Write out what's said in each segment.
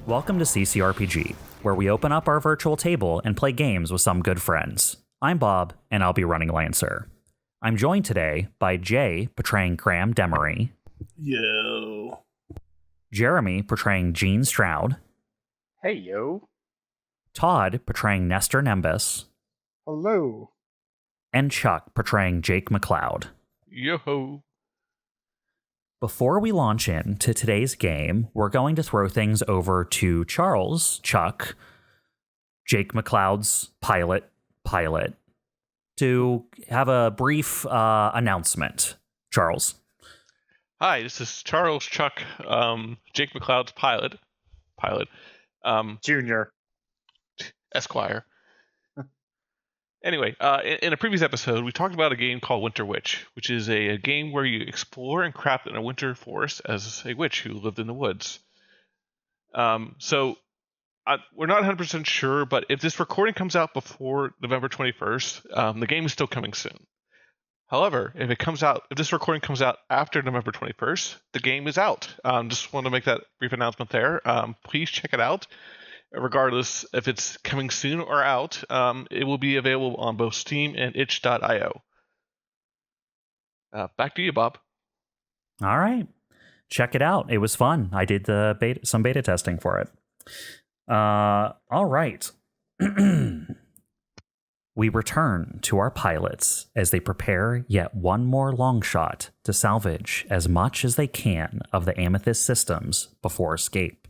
Welcome to CCRPG, where we open up our virtual table and play games with some good friends. I'm Bob, and I'll be running Lancer. I'm joined today by Jay, portraying Graham Demaree. Yo. Jeremy, portraying Gene Stroud. Hey, yo. Todd, portraying Nestor Nembus. Hello. And Chuck, portraying Jake McCloud. Yo-ho. Before we launch into today's game, we're going to throw things over to Charles, Chuck, Jake McCloud's pilot, to have a brief announcement. Charles. Hi, this is Charles Chuck, Jake McCloud's pilot, Junior. Esquire. Anyway, in a previous episode, we talked about a game called Winter Witch, which is a game where you explore and craft in a winter forest as a witch who lived in the woods. So we're not 100% sure, but if this recording comes out before November 21st, the game is still coming soon. However, if this recording comes out after November 21st, the game is out. Just want to make that brief announcement there. Please check it out. Regardless if it's coming soon or out, it will be available on both Steam and itch.io. Back to you, Bob. All right. Check it out. It was fun. I did some beta testing for it. All right. We return to our pilots as they prepare yet one more long shot to salvage as much as they can of the Amethyst systems before escape.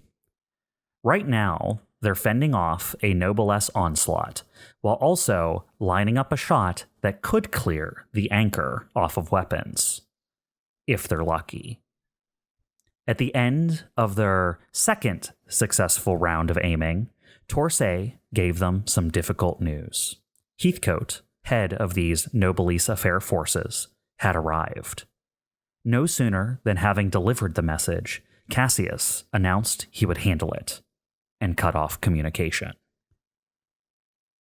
Right now, they're fending off a Noblesse onslaught, while also lining up a shot that could clear the anchor off of weapons, if they're lucky. At the end of their second successful round of aiming, Torsay gave them some difficult news. Heathcote, head of these Noblesse Affair forces, had arrived. No sooner than having delivered the message, Cassius announced he would handle it and cut off communication.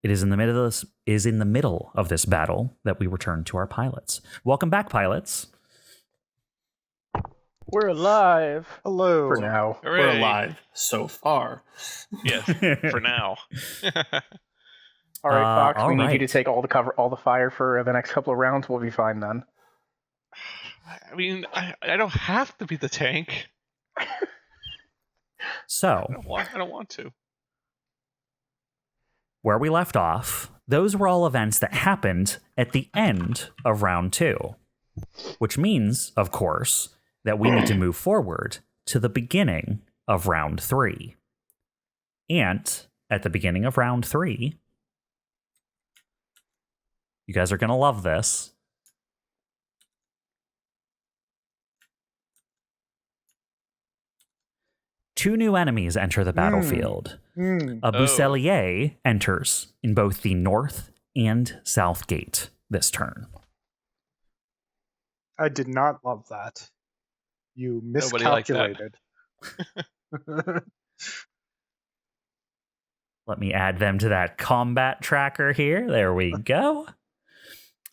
It is in the middle of this battle that we return to our pilots. Welcome back, pilots. We're alive. Hello. For now. Hooray. We're alive so far. Yes, for now. All right, Fox, we need right. you to take all the fire for the next couple of rounds. We'll be fine then. I mean, I don't have to be the tank. So, I don't want to. where we left off, those were all events that happened at the end of round 2, which means, of course, that we need to move forward to the beginning of round 3. And at the beginning of round 3, you guys are going to love this. Two new enemies enter the battlefield. A Bousselier enters in both the north and south gate this turn. I did not love that. You Nobody liked that. miscalculated. Let me add them to that combat tracker here. There we go.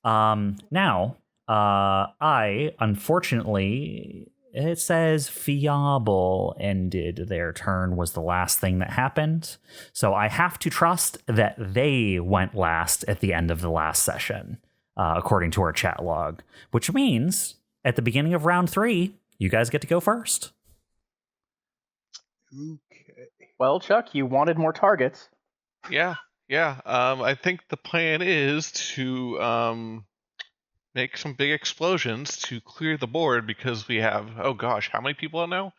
Now, I, unfortunately, it says Fiable ended their turn was the last thing that happened. So I have to trust that they went last at the end of the last session, according to our chat log, which means at the beginning of round 3, you guys get to go first. Okay. Well, Chuck, you wanted more targets. Yeah. I think the plan is to make some big explosions to clear the board because we have, oh gosh, how many people now?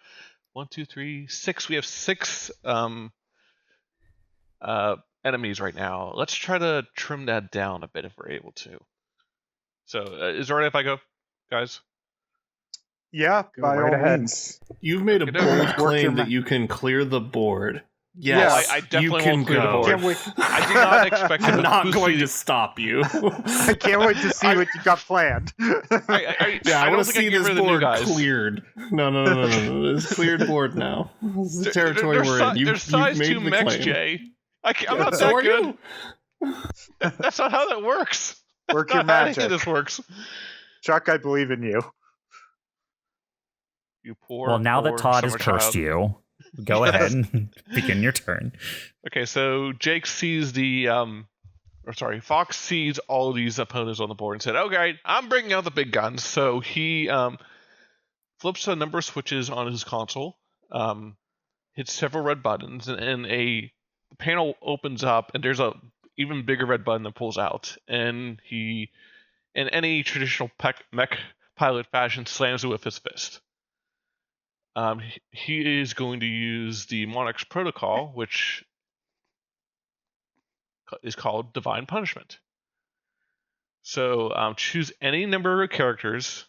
1, 2, 3, 6. We have 6 enemies right now. Let's try to trim that down a bit if we're able to. So, is it alright if I go, guys? Yeah, Go by right all ahead. means. You've made a Look at bold it. claim that you can clear the board. Yes, I definitely you won't can clear the go. board. Can't wait. I do not expect I'm to not boost going the- to stop you. I can't wait to see what you got planned. I don't want to think I see can get this rid of the new board guys. cleared. No. It's cleared board now. This is the territory we're in. There's size made 2 the mechs, claim. Jay. I'm not So that are good. you. That's not how that works. Work That's your not how any of magic. this works. Chuck, I believe in you. You poor. Well, now that poor Todd has summer cursed child. you, Go ahead and begin your turn. Okay, so Jake sees Fox sees all these opponents on the board and said, "Okay, I'm bringing out the big guns." So he flips a number of switches on his console, hits several red buttons, and a panel opens up, and there's a even bigger red button that pulls out, and he, in any traditional mech pilot fashion, slams it with his fist. He is going to use the Monarch's Protocol, which is called Divine Punishment. So choose any number of characters.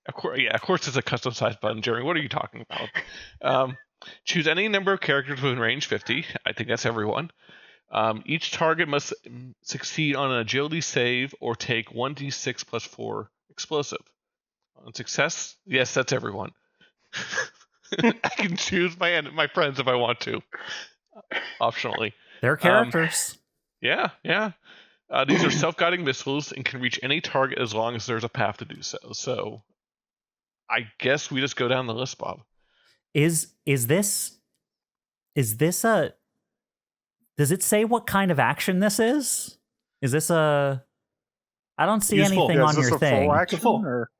Of course, it's a custom-sized button, Jeremy. What are you talking about? Choose any number of characters within range 50. I think that's everyone. Each target must succeed on an agility save or take 1d6 plus 4 explosive. On success, yes, that's everyone. I can choose my friends if I want to, optionally. They're characters. Yeah. These are self-guiding missiles and can reach any target as long as there's a path to do so. So, I guess we just go down the list, Bob. Is this a? Does it say what kind of action this is? Is this a? I don't see Useful. anything Yeah, on is this your a thing. full action, Full. or?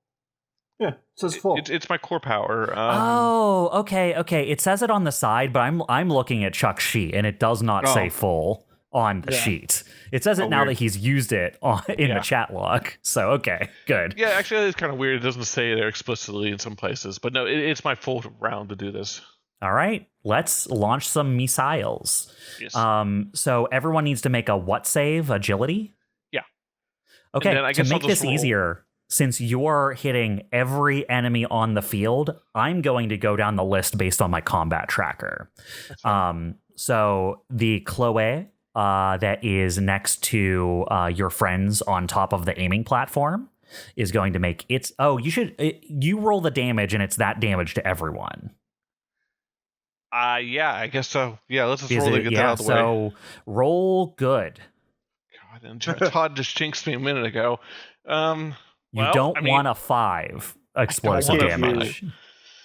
Yeah, it says full. It's my core power. Oh, okay. It says it on the side, but I'm looking at Chuck's sheet, and it does not say full on the sheet. It says it now weird. that he's used it in the chat log. So okay, good. Yeah, actually, it's kind of weird. It doesn't say there explicitly in some places, but no, it's my full round to do this. All right, let's launch some missiles. Yes. So everyone needs to make a what save? Agility? Yeah. Okay, And then I to guess I'll make this just roll. easier, since you're hitting every enemy on the field, I'm going to go down the list based on my combat tracker. So the Chloe that is next to your friends on top of the aiming platform is going to make its... Oh, you roll the damage, and it's that damage to everyone. Yeah, I guess so. Yeah, let's just roll to get that out of the way. So roll good. God, and Todd just jinxed me a minute ago. You don't want a 5 explosive want a damage.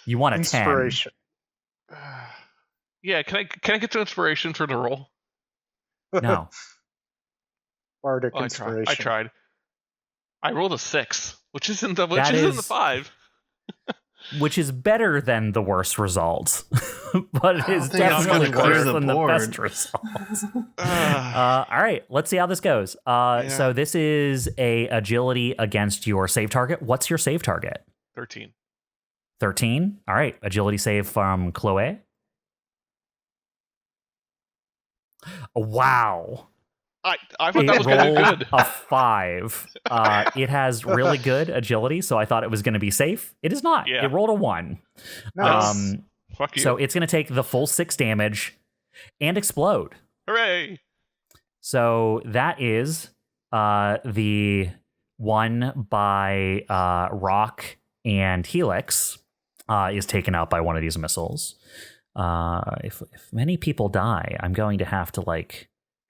You want a 10. Inspiration. Yeah, can I get the inspiration for the roll? No. Bardic I inspiration. tried. I rolled a 6, which is in the 5. Which is better than the worst result, but it is think it's definitely gonna clear worse the than board. the best result. All right, let's see how this goes. So this is a agility against your save target. What's your save target? 13. 13. All right, agility save from Chloe. Wow. I thought that It was going to be rolled good. a 5. It has really good agility, so I thought it was going to be safe. It is not. Yeah. It rolled a 1. Nice. Fuck you. So it's going to take the full 6 damage and explode. Hooray! So that is the one by Rock and Helix is taken out by one of these missiles. If many people die, I'm going to have to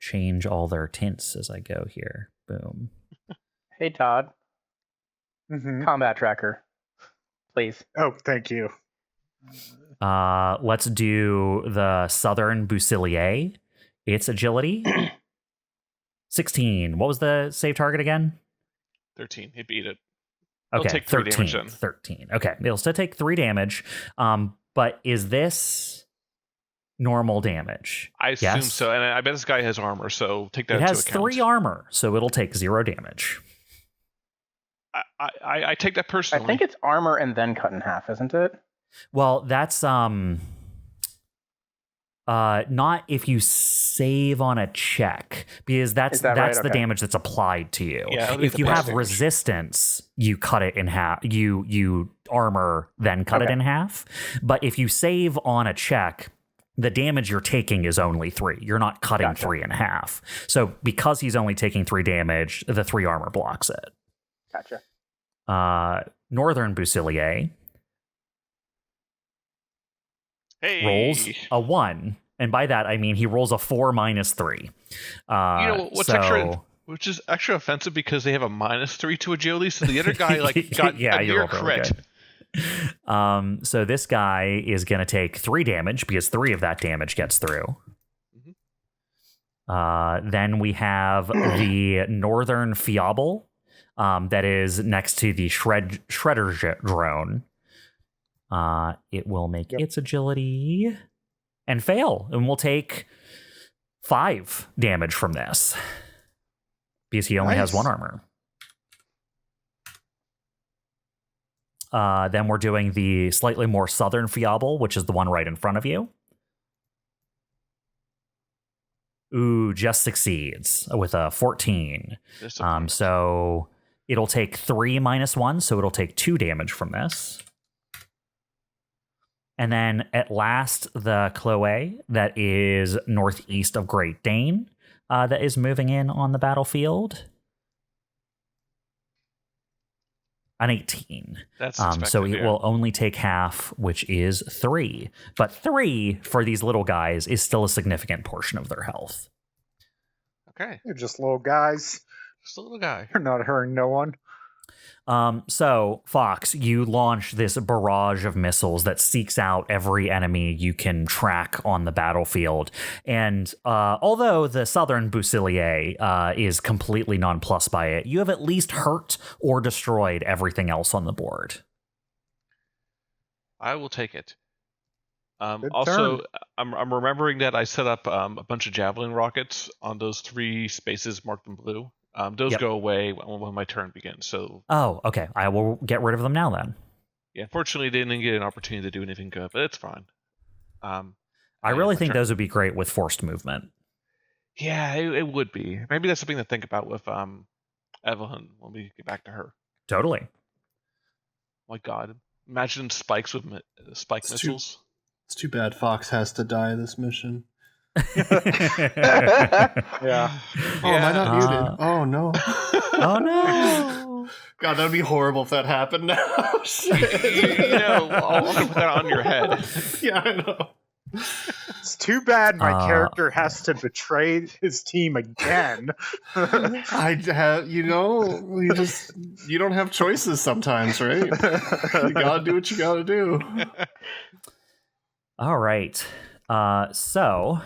change all their tints as I go here. Boom. Hey, Todd. Mhm. Combat tracker, please. Oh, thank you. Let's do the Southern Busilier. Its agility 16. What was the save target again? 13. He beat it. Okay, take 3 13. damage then. 13. Okay, it'll still take 3 damage. But is this normal damage? I assume Yes? so, and I bet this guy has armor, so take that It into has account. 3 armor, so it'll take 0 damage. I take that I personally. think it's armor and then cut in half, isn't it? Well, that's not if you save on a check, because that's Is that right? the Okay. damage that's applied to you. Yeah, it'll be If the you plus have damage. resistance, you cut it in half. You armor then cut it Okay. in half. But if you save on a check, the damage you're taking is only 3. You're not cutting Gotcha. 3 in half. So because he's only taking 3 damage, the 3 armor blocks it. Gotcha. Northern Busilier hey. rolls a 1. And by that, I mean he rolls a 4 minus 3. You know what's so, extra, which is extra offensive because they have a -3 to agility, so the other guy got Yeah, a you're near really crit. good. So this guy is going to take 3 damage because 3 of that damage gets through. Then we have the Northern Fiable that is next to the Shredder drone. It will make its agility and fail, and we'll take 5 damage from this because he only has 1 armor. Then we're doing the slightly more Southern Fiable, which is the one right in front of you. Ooh, just succeeds with a 14. So it'll take 3 minus 1, so it'll take 2 damage from this. And then at last, the Chloe that is northeast of Great Dane that is moving in on the battlefield. An 18. That's so it will only take half, which is 3. But 3 for these little guys is still a significant portion of their health. Okay. You're just little guys. Just a little guy. You're not hurting no one. So, Fox, you launch this barrage of missiles that seeks out every enemy you can track on the battlefield. And although the Southern Boussilier is completely nonplussed by it, you have at least hurt or destroyed everything else on the board. I will take it. Good Also, turn. I'm remembering that I set up a bunch of javelin rockets on those 3 spaces marked in blue. Those go away when my turn begins. So. Oh, okay. I will get rid of them now then. Yeah, fortunately, they didn't get an opportunity to do anything good, but it's fine. I really think those would be great with forced movement. Yeah, it would be. Maybe that's something to think about with Evelyn when we get back to her. Totally. My God, imagine spikes with spike missiles. It's too bad Fox has to die this mission. Yeah. Oh, am I not muted? Oh, no. Oh, no. God, that would be horrible if that happened now. Shit. I'll put that on your head. Yeah, I know. It's too bad my character has to betray his team again. I have, you don't have choices sometimes, right? You gotta do what you gotta do. All right. So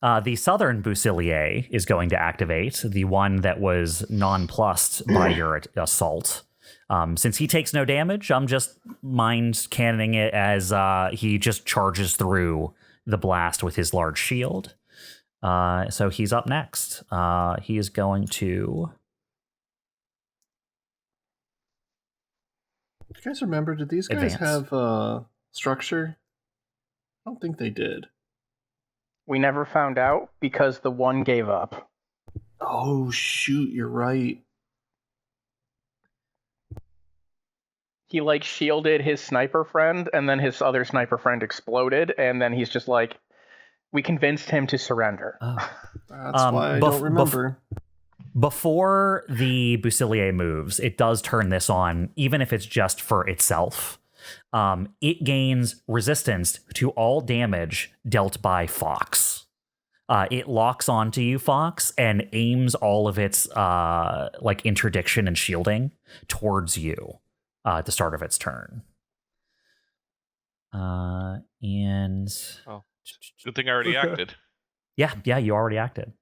the Southern Boussilier is going to activate, the one that was nonplussed by your assault. Since he takes no damage, I'm just mind cannoning it as he just charges through the blast with his large shield. So he's up next. He is going to... Do you guys remember, did these guys have structure? I don't think they did. We never found out because the one gave up. Oh, shoot, you're right. He shielded his sniper friend, and then his other sniper friend exploded, and then he's just we convinced him to surrender. Oh. That's why I don't remember. Before the Boussilier moves, it does turn this on, even if it's just for itself. It gains resistance to all damage dealt by Fox. It locks onto you, Fox, and aims all of its interdiction and shielding towards you at the start of its turn. And good thing I already acted. Yeah, you already acted.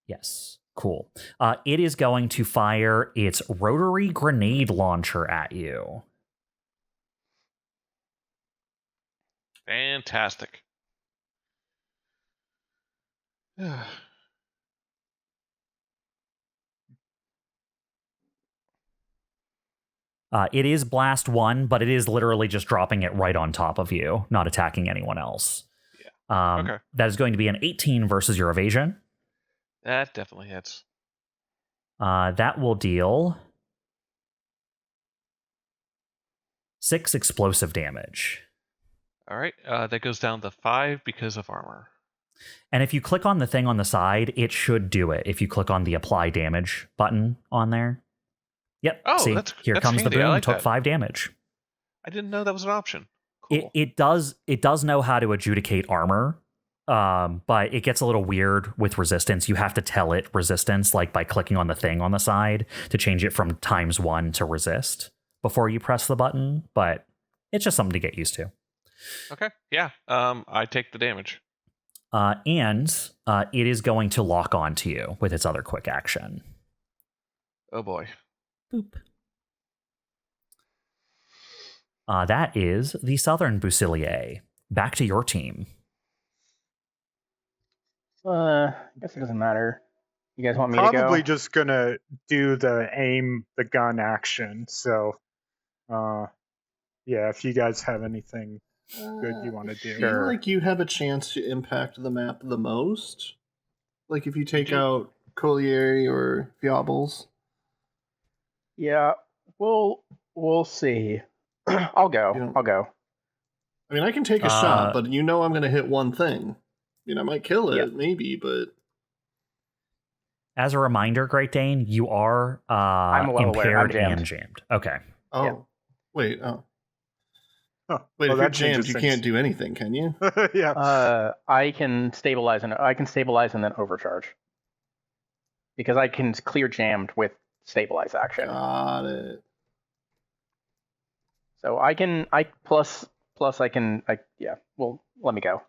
Yes. Cool. It is going to fire its rotary grenade launcher at you. Fantastic. It is blast 1, but it is literally just dropping it right on top of you, not attacking anyone else. Yeah. Okay. That is going to be an 18 versus your evasion. That definitely hits. That will deal 6 explosive damage. All right. That goes down to 5 because of armor. And if you click on the thing on the side, it should do it. If you click on the apply damage button on there. Yep. Oh, see, here comes handy. the boom. Like took that. 5 damage. I didn't know that was an option. Cool. It does know how to adjudicate armor. But it gets a little weird with resistance. You have to tell it resistance, like by clicking on the thing on the side to change it from _1 to resist before you press the button. But it's just something to get used to. Okay. Yeah. I take the damage. And it is going to lock on to you with its other quick action. Oh boy. Boop. That is the Southern Busilier. Back to your team. I guess it doesn't matter. You guys want me to go? Probably just gonna do the aim the gun action. So, yeah, if you guys have anything good you want to do. I feel like you have a chance to impact the map the most. Like if you take out Colliery or Fiables. Yeah, we'll see. I'll go. I'll go. I mean, I can take a shot, but I'm going to hit one thing. I mean, I might kill it, maybe, but... As a reminder, Great Dane, you are impaired and jammed. Okay. Oh, yeah. Wait, oh. Huh. Wait, well, if you're jammed, you can't do anything, can you? Yeah. I can stabilize and then overcharge. Because I can clear jammed with stabilize action. Got it. So well, let me go.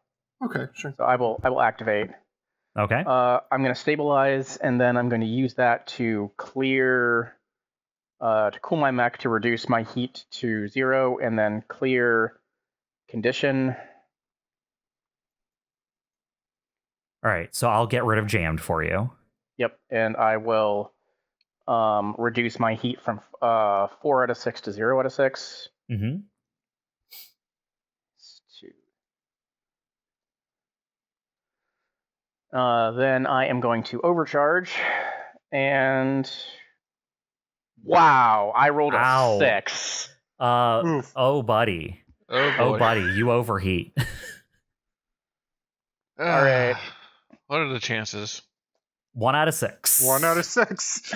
Okay, sure. So I will activate. Okay. I'm going to stabilize, and then I'm going to use that to clear, to cool my mech to reduce my heat to 0, and then clear condition. All right, so I'll get rid of jammed for you. Yep, and I will reduce my heat from 4 out of 6 to 0 out of 6. Mm-hmm. Then I am going to overcharge, and wow, I rolled a 6. Oh, buddy. Oh, buddy, you overheat. All right. What are the chances? 1 out of 6. 1 out of 6.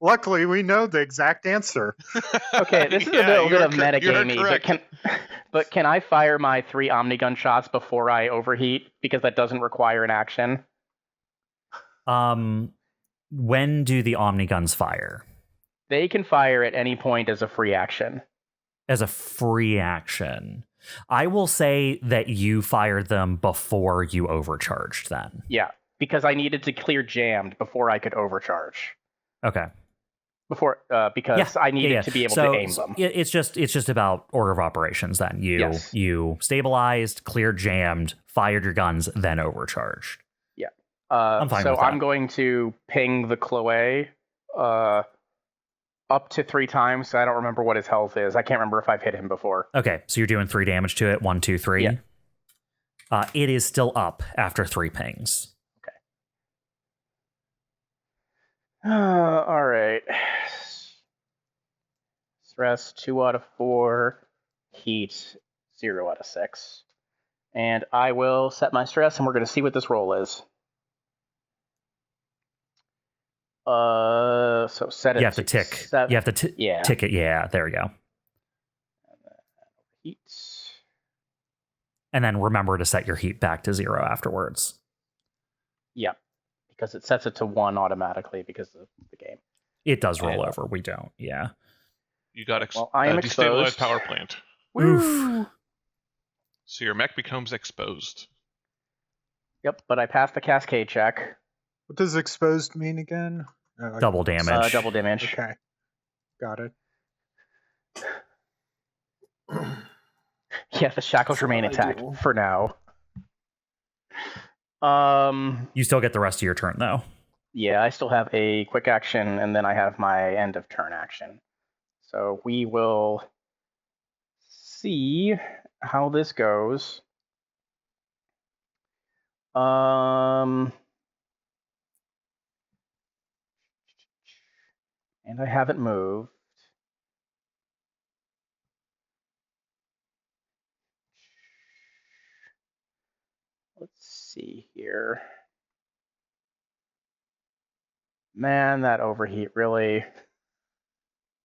Luckily, we know the exact answer. Okay, this is a little bit of metagamey, but can I fire my 3 Omnigun shots before I overheat? Because that doesn't require an action. When do the Omniguns fire? They can fire at any point as a free action. As a free action. I will say that you fired them before you overcharged then. Yeah, because I needed to clear jammed before I could overcharge. Okay. Because I needed to be able to aim them. It's just about order of operations then. You stabilized, cleared jammed, fired your guns, then overcharged. Yeah. I'm fine with that. I'm going to ping the Chloe up to 3 times. I don't remember what his health is. I can't remember if I've hit him before. Okay, so you're doing 3 damage to it. 1, 2, 3. Yeah. It is still up after 3 pings. Okay. All right. Stress 2 out of 4. Heat 0 out of 6. And I will set my stress, and we're going to see what this roll is. So set it. You have to tick. 7. You have to tick it. Yeah, there we go. Heat. And then remember to set your heat back to 0 afterwards. Yeah, because it sets it to 1 automatically because of the game. It does roll over. We don't. Yeah. You got I am destabilized exposed. power plant. Oof. So your mech becomes exposed. Yep, but I passed the cascade check. What does exposed mean again? Double damage. Double damage. Okay. Got it. Yeah, the shackles remain intact for now. You still get the rest of your turn, though. Yeah, I still have a quick action, and then I have my end of turn action. So we will see how this goes. And I haven't moved. Let's see here. Man, that overheat really...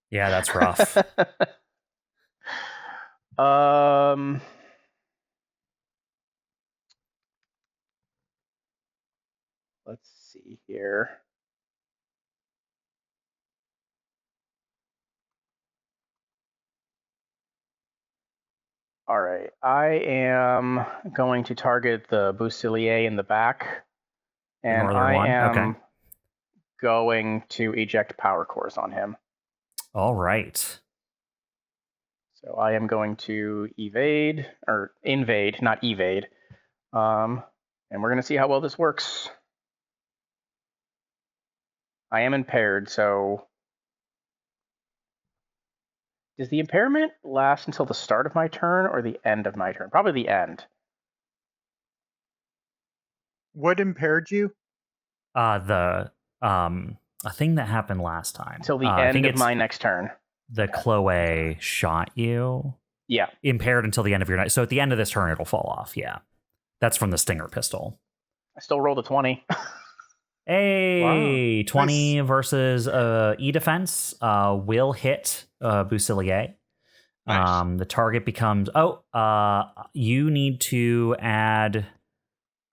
Yeah, that's rough. let's see here. All right, I am going to target the Bousselier in the back, and northern I one? am Okay. going to eject power cores on him. All right. So I am going to invade, not evade. And we're going to see how well this works. I am impaired, so does the impairment last until the start of my turn or the end of my turn? Probably the end. What impaired you? The a thing that happened last time. Until the I think end of it's my next turn. the Chloe shot you. Yeah. Impaired until the end of your night. So at the end of this turn, it'll fall off. Yeah. That's from the Stinger pistol. I still rolled a 20. Hey, Wow. 20 versus E defense will hit Bousselier. Nice. The target becomes you need to add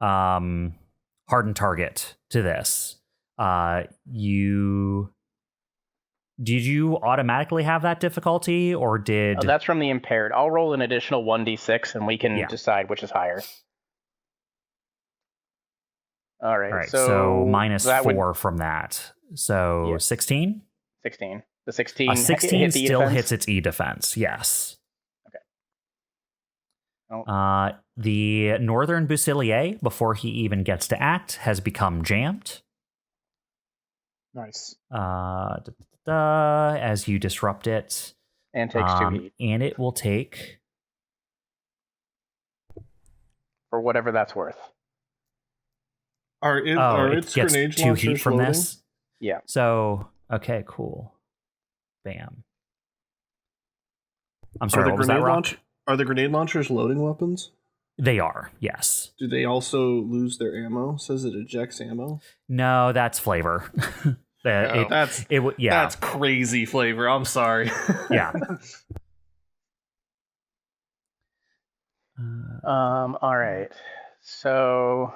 hardened target to this. Did you automatically have that difficulty, or did Oh, that's from the impaired. I'll roll an additional 1d6 and we can decide which is higher. All right. So minus that 4 from that. So 16? 16. The 16, 16 hit the still defense? hits its E defense, yes. Okay. The Northern Bousselier, before he even gets to act, has become jammed. Nice. As you disrupt it. And takes 2 heat. And it will take... For whatever that's worth. Are it its gets grenade 2 heat launchers from loading? this? Yeah. So, okay, cool. Bam. I'm sorry, what was that, Rock? Are the grenade launchers loading weapons? They are, yes. Do they also lose their ammo? It says it ejects ammo. No, that's flavor. That's crazy flavor. I'm sorry. Yeah. All right. So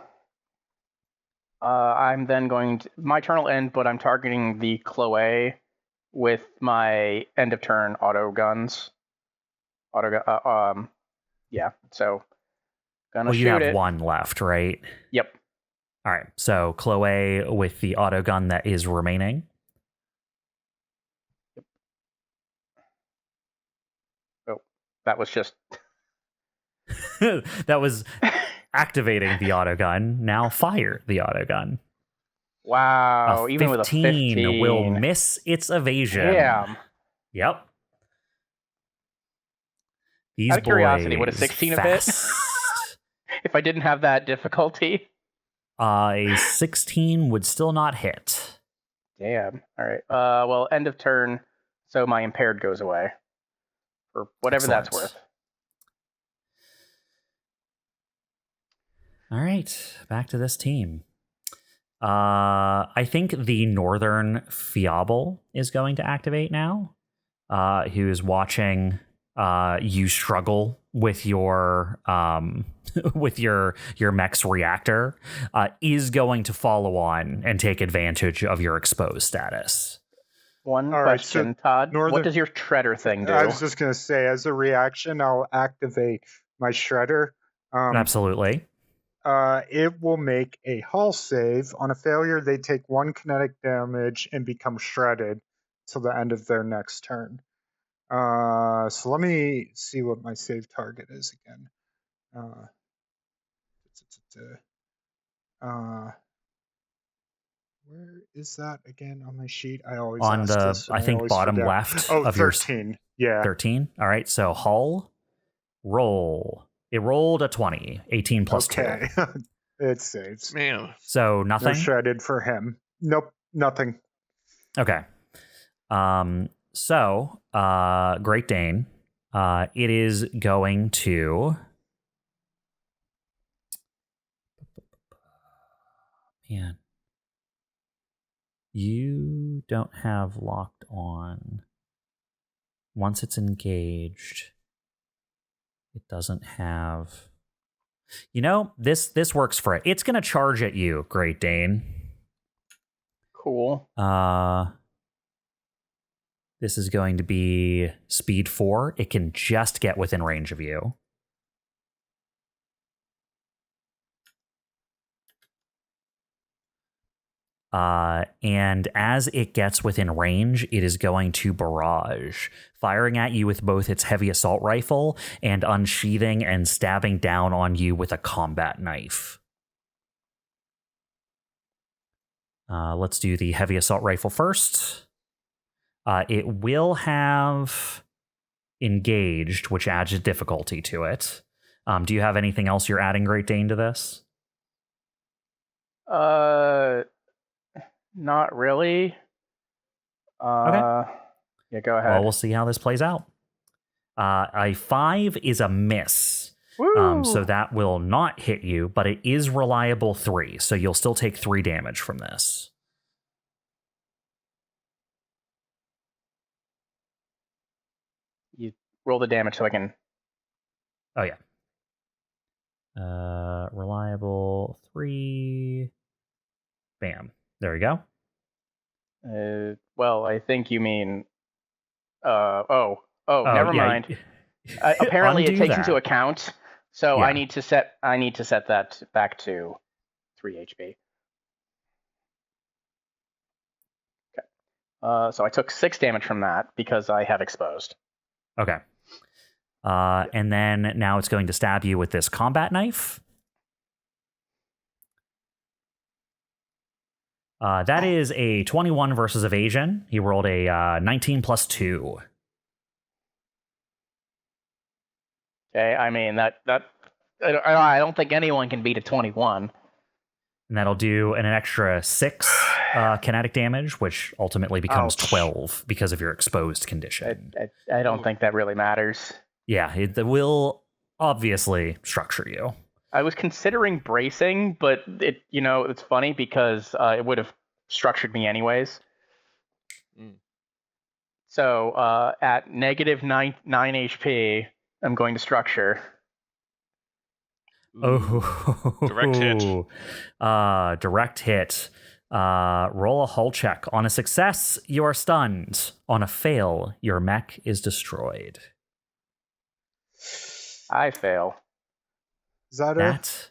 I'm then going to my turn will end, but I'm targeting the Chloe with my end of turn auto guns. Yeah. So gonna shoot you have it. 1 left, right? Yep. All right. So Chloe with the auto gun that is remaining. Oh, that was just That was activating the auto gun. Now fire the auto gun. wow. Even with a 15 will miss its evasion. Damn. Yep. These Out of curiosity, would a boys 16 a fast. bit? If I didn't have that difficulty. A 16 would still not hit. Damn. All right. Well, end of turn, so my impaired goes away. For whatever that's worth. All right, back to this team. I think the Northern Fiable is going to activate now. Who is watching you struggle with your with your mech's reactor, is going to follow on and take advantage of your exposed status. One All question, right, so Todd. What does your shredder thing do? I was just going to say, as a reaction, I'll activate my shredder. Absolutely. It will make a hull save. On a failure, they take 1 kinetic damage and become shredded till the end of their next turn. So let me see what my save target is again. Where is that again on my sheet? I always on ask the this, I think always bottom forget. left Oh, of 13. your Yeah. 13. All right, so hull roll. It rolled a 20, 18 plus 2. It saves. Man. So nothing. No shredded for him. Nope, nothing. Okay. So Great Dane, it is going to. Man, you don't have locked on. Once it's engaged, it doesn't have. You know, this works for it. It's going to charge at you, Great Dane. Cool. This is going to be speed 4. It can just get within range of you. And as it gets within range, it is going to barrage, firing at you with both its heavy assault rifle and unsheathing and stabbing down on you with a combat knife. Let's do the heavy assault rifle first. It will have engaged, which adds a difficulty to it. Do you have anything else you're adding, Great Dane, to this? Not really. Okay. Yeah, go ahead. Well, we'll see how this plays out. A 5 is a miss. Woo! So that will not hit you, but it is reliable 3, so you'll still take 3 damage from this. You roll the damage so I can... Oh, yeah. Reliable 3. Bam. There we go. Well, I think you mean... never yeah. mind. Apparently it takes that. into account, so Yeah. I need to set that back to 3 HP. Okay. So I took 6 damage from that because I have exposed. Okay. And then now it's going to stab you with this combat knife. That is a 21 versus evasion. He rolled a 19 plus 2. Okay, I mean that I don't think anyone can beat a 21. And that'll do an extra 6 kinetic damage, which ultimately becomes 12 because of your exposed condition. I don't think that really matters. Yeah, it will obviously structure you. I was considering bracing, but it's funny because it would have structured me anyways. So at negative 9 HP, I'm going to structure. Oh, direct hit. Direct hit. Roll a hull check. On a success, you are stunned. On a fail, your mech is destroyed. I fail. Is that That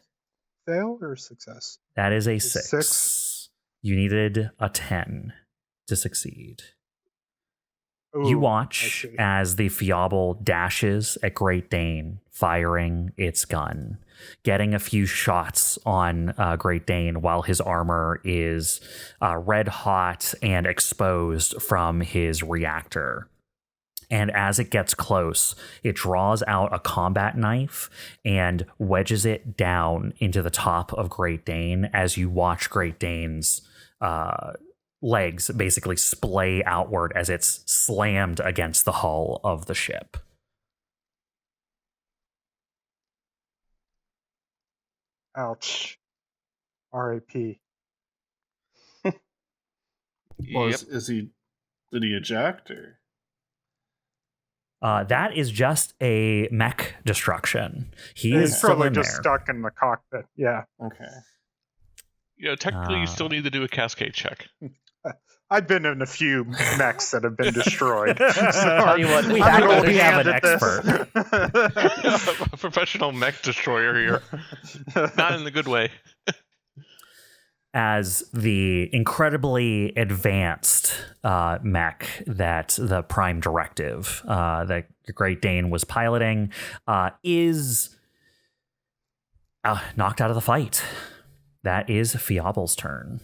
a fail or a success? that is a Six. 6. You needed a 10 to succeed. Ooh, You I watch see. as the Fiobel dashes at Great Dane, firing its gun, getting a few shots on Great Dane while his armor is red hot and exposed from his reactor. And as it gets close, it draws out a combat knife and wedges it down into the top of Great Dane as you watch Great Dane's legs basically splay outward as it's slammed against the hull of the ship. Ouch. R.I.P. Well, Yep. did he eject or? That is just a mech destruction. He He's is still probably in just there. stuck in the cockpit. Yeah. Okay. Technically, you still need to do a cascade check. I've been in a few mechs that have been destroyed. So Tell you what, I'm we an have- old we have hand an at this. A professional mech destroyer here. Not in the good way. As the incredibly advanced mech that the Prime Directive that Great Dane was piloting is knocked out of the fight. That is Fiobel's turn.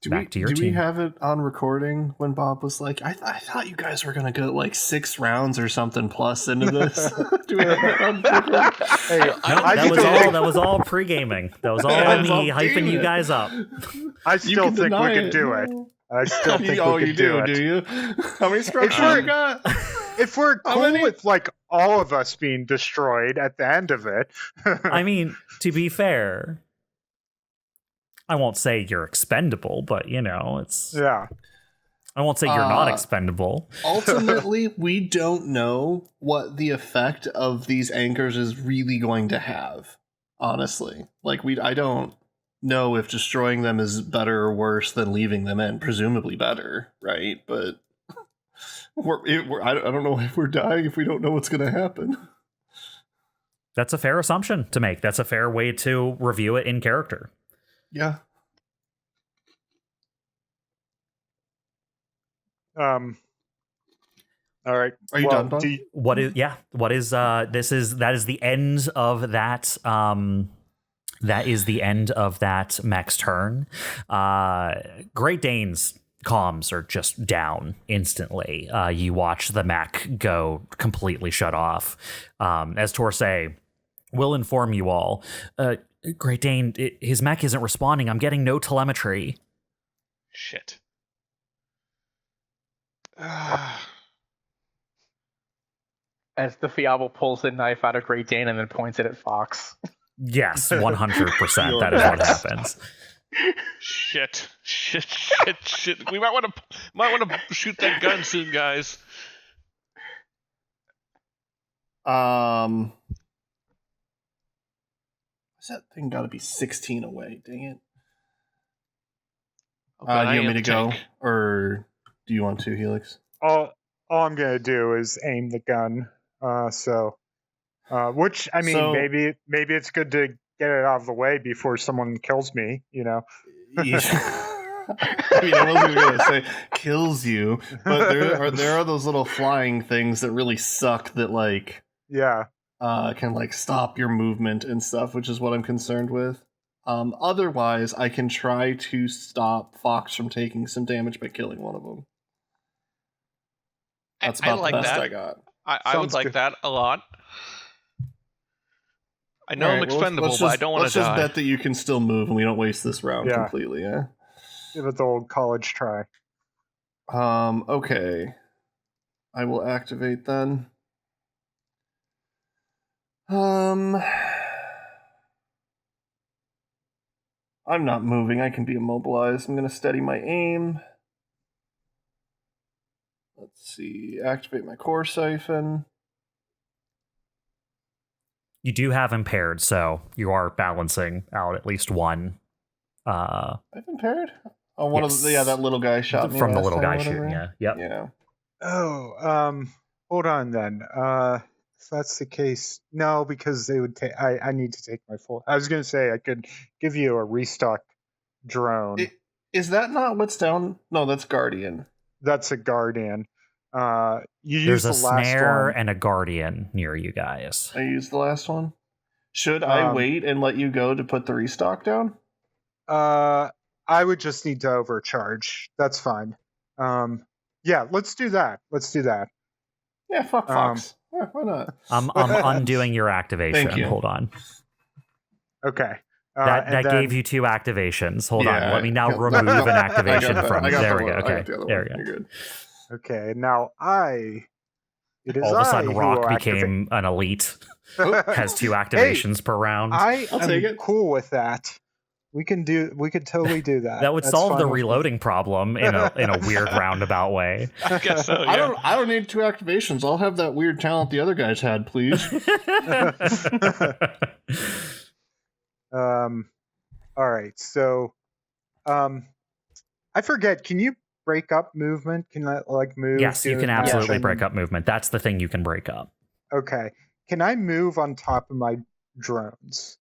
Back to your do we team. have it on recording when Bob was like, I thought you guys were going to go like 6 rounds or something plus into this? Do we have that on recording? Hey, That was all pre-gaming. That was all Yeah, me well, hyping damn you it. guys up. I You still can think we deny could it. do it. I still think Oh, we you could do it. do you? How many structures we're- you got? If we're How cool many? with like all of us being destroyed at the end of it, I mean, to be fair, I won't say you're expendable, but it's yeah. I won't say you're not expendable. Ultimately, we don't know what the effect of these anchors is really going to have. Honestly, like I don't know if destroying them is better or worse than leaving them in. Presumably better, right? But I don't know if we're dying if we don't know what's going to happen. That's a fair assumption to make. That's a fair way to review it in character. Yeah. All right. Are you done, Bob? That is the end of that. That is the end of that mech's turn. Great Dane's comms are just down instantly. You watch the mech go completely shut off. As Torsay will inform you all, Great Dane, his mech isn't responding. I'm getting no telemetry. Shit. As the Fiable pulls the knife out of Great Dane and then points it at Fox. Yes, 100%. That is what happens. Shit. We might want to shoot that gun soon, guys. What's that thing got to be 16 away? Dang it. Do you want me to go? Or do you want to, Helix? All I'm going to do is aim the gun. Which, I mean, maybe it's good to get it out of the way before someone kills me, you know? Yeah. I mean, I wasn't going to say kills you, but there are those little flying things that really suck that, like... Yeah. Can, like, stop your movement and stuff, which is what I'm concerned with. Otherwise, I can try to stop Fox from taking some damage by killing one of them. That's about the best I got. I would like that a lot. I know I'm expendable, but I don't want to die. Let's just bet that you can still move and we don't waste this round completely, yeah? Give it the old college try. Okay. I will activate then. I'm not moving. I can be immobilized. I'm going to steady my aim. Let's see. Activate my core siphon. You do have impaired, so you are balancing out at least one. I've impaired? Oh, one of the, that little guy shot me from the little guy shooting. Yeah. Yep. Yeah. Oh, hold on then. If that's the case, no, because they would take. I need to take my full. I was going to say I could give you a restock drone. Is that not what's down? No, that's Guardian. That's a Guardian. You There's use the a last snare one. and a Guardian near you guys. I used the last one. Should I wait and let you go to put the restock down? I would just need to overcharge. That's fine. Yeah, let's do that. Yeah, fuck Fox. Yeah, why not? I'm undoing your activation. Thank you. Hold on. Okay. That gave you 2 activations. Hold on. Let me now remove an activation from. There we go. Okay. There we go. You're good. Okay. Now all of a sudden, Rock became an elite. Has 2 activations per round. I'll take it. Cool with that. We could totally do that. That would solve the reloading problem in a weird roundabout way. I guess so. Yeah. I don't need 2 activations. I'll have that weird talent the other guys had, please. All right. So, I forget. Can you break up movement? Can I move? Yes, you can absolutely break up movement. That's the thing you can break up. Okay. Can I move on top of my drones?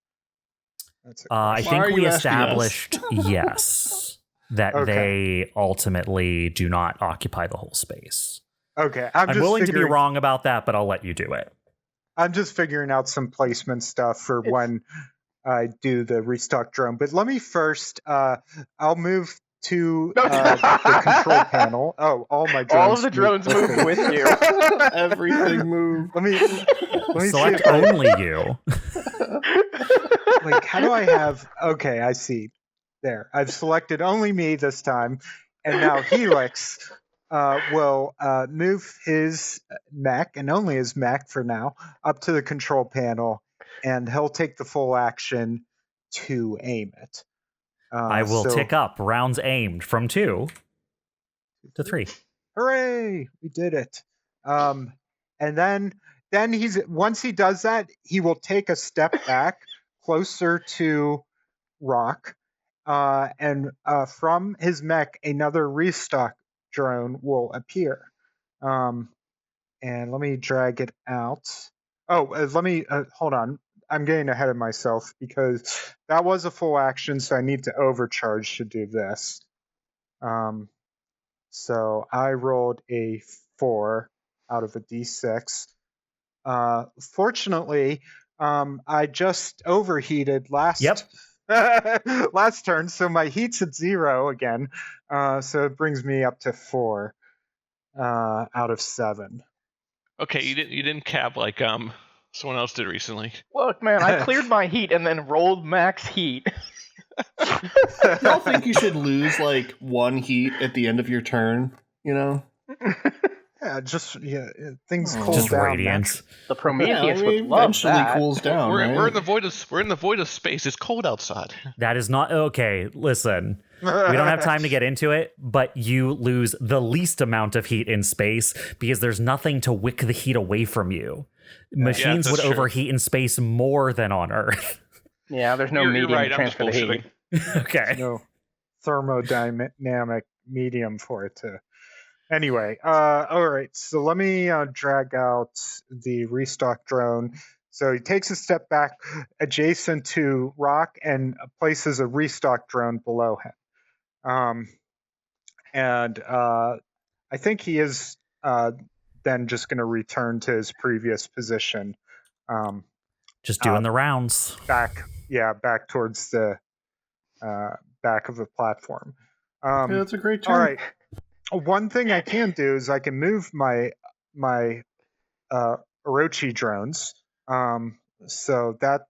I think we established yes that they ultimately do not occupy the whole space. Okay, I'm willing to be wrong about that, but I'll let you do it. I'm just figuring out some placement stuff for when I do the restock drone. But let me first. I'll move to the control panel. Oh, all my drones. All of the drones move with you. Everything moves. Let me select only you. How do I have... Okay, I see. There. I've selected only me this time. And now Helix will move his mech, and only his mech for now, up to the control panel, and he'll take the full action to aim it. I will tick up rounds aimed from 2. to 3. Hooray! We did it. And then once he does that, he will take a step back closer to Rock, and from his mech, another restock drone will appear. And let me drag it out. Oh, let me hold on. I'm getting ahead of myself because that was a full action, so I need to overcharge to do this. So I rolled a 4 out of a d6. Fortunately, I just overheated last turn, so my heat's at 0 again. So it brings me up to 4 out of 7. Okay, you didn't cap like someone else did recently. Look, man, I cleared my heat and then rolled max heat. Y'all think you should lose like 1 heat at the end of your turn? You know? Yeah, things cool Just down. radiance. The Prometheus Yeah, I mean, would love eventually that. cools down. We're right? in the void of space. It's cold outside. That is not okay. Listen, we don't have time to get into it, but you lose the least amount of heat in space because there's nothing to wick the heat away from you. Machines would that's true. overheat in space more than on Earth. Yeah, the's no You're medium right, to I'm just transfer the heat. bullshitting. Okay. No thermodynamic medium for it to. Anyway, all right. So let me drag out the restock drone. So he takes a step back adjacent to Rock and places a restock drone below him. And I think he is then just going to return to his previous position. Just doing the rounds. Back towards the back of the platform. Yeah, that's a great turn. All right. One thing I can do is I can move my Orochi drones, so that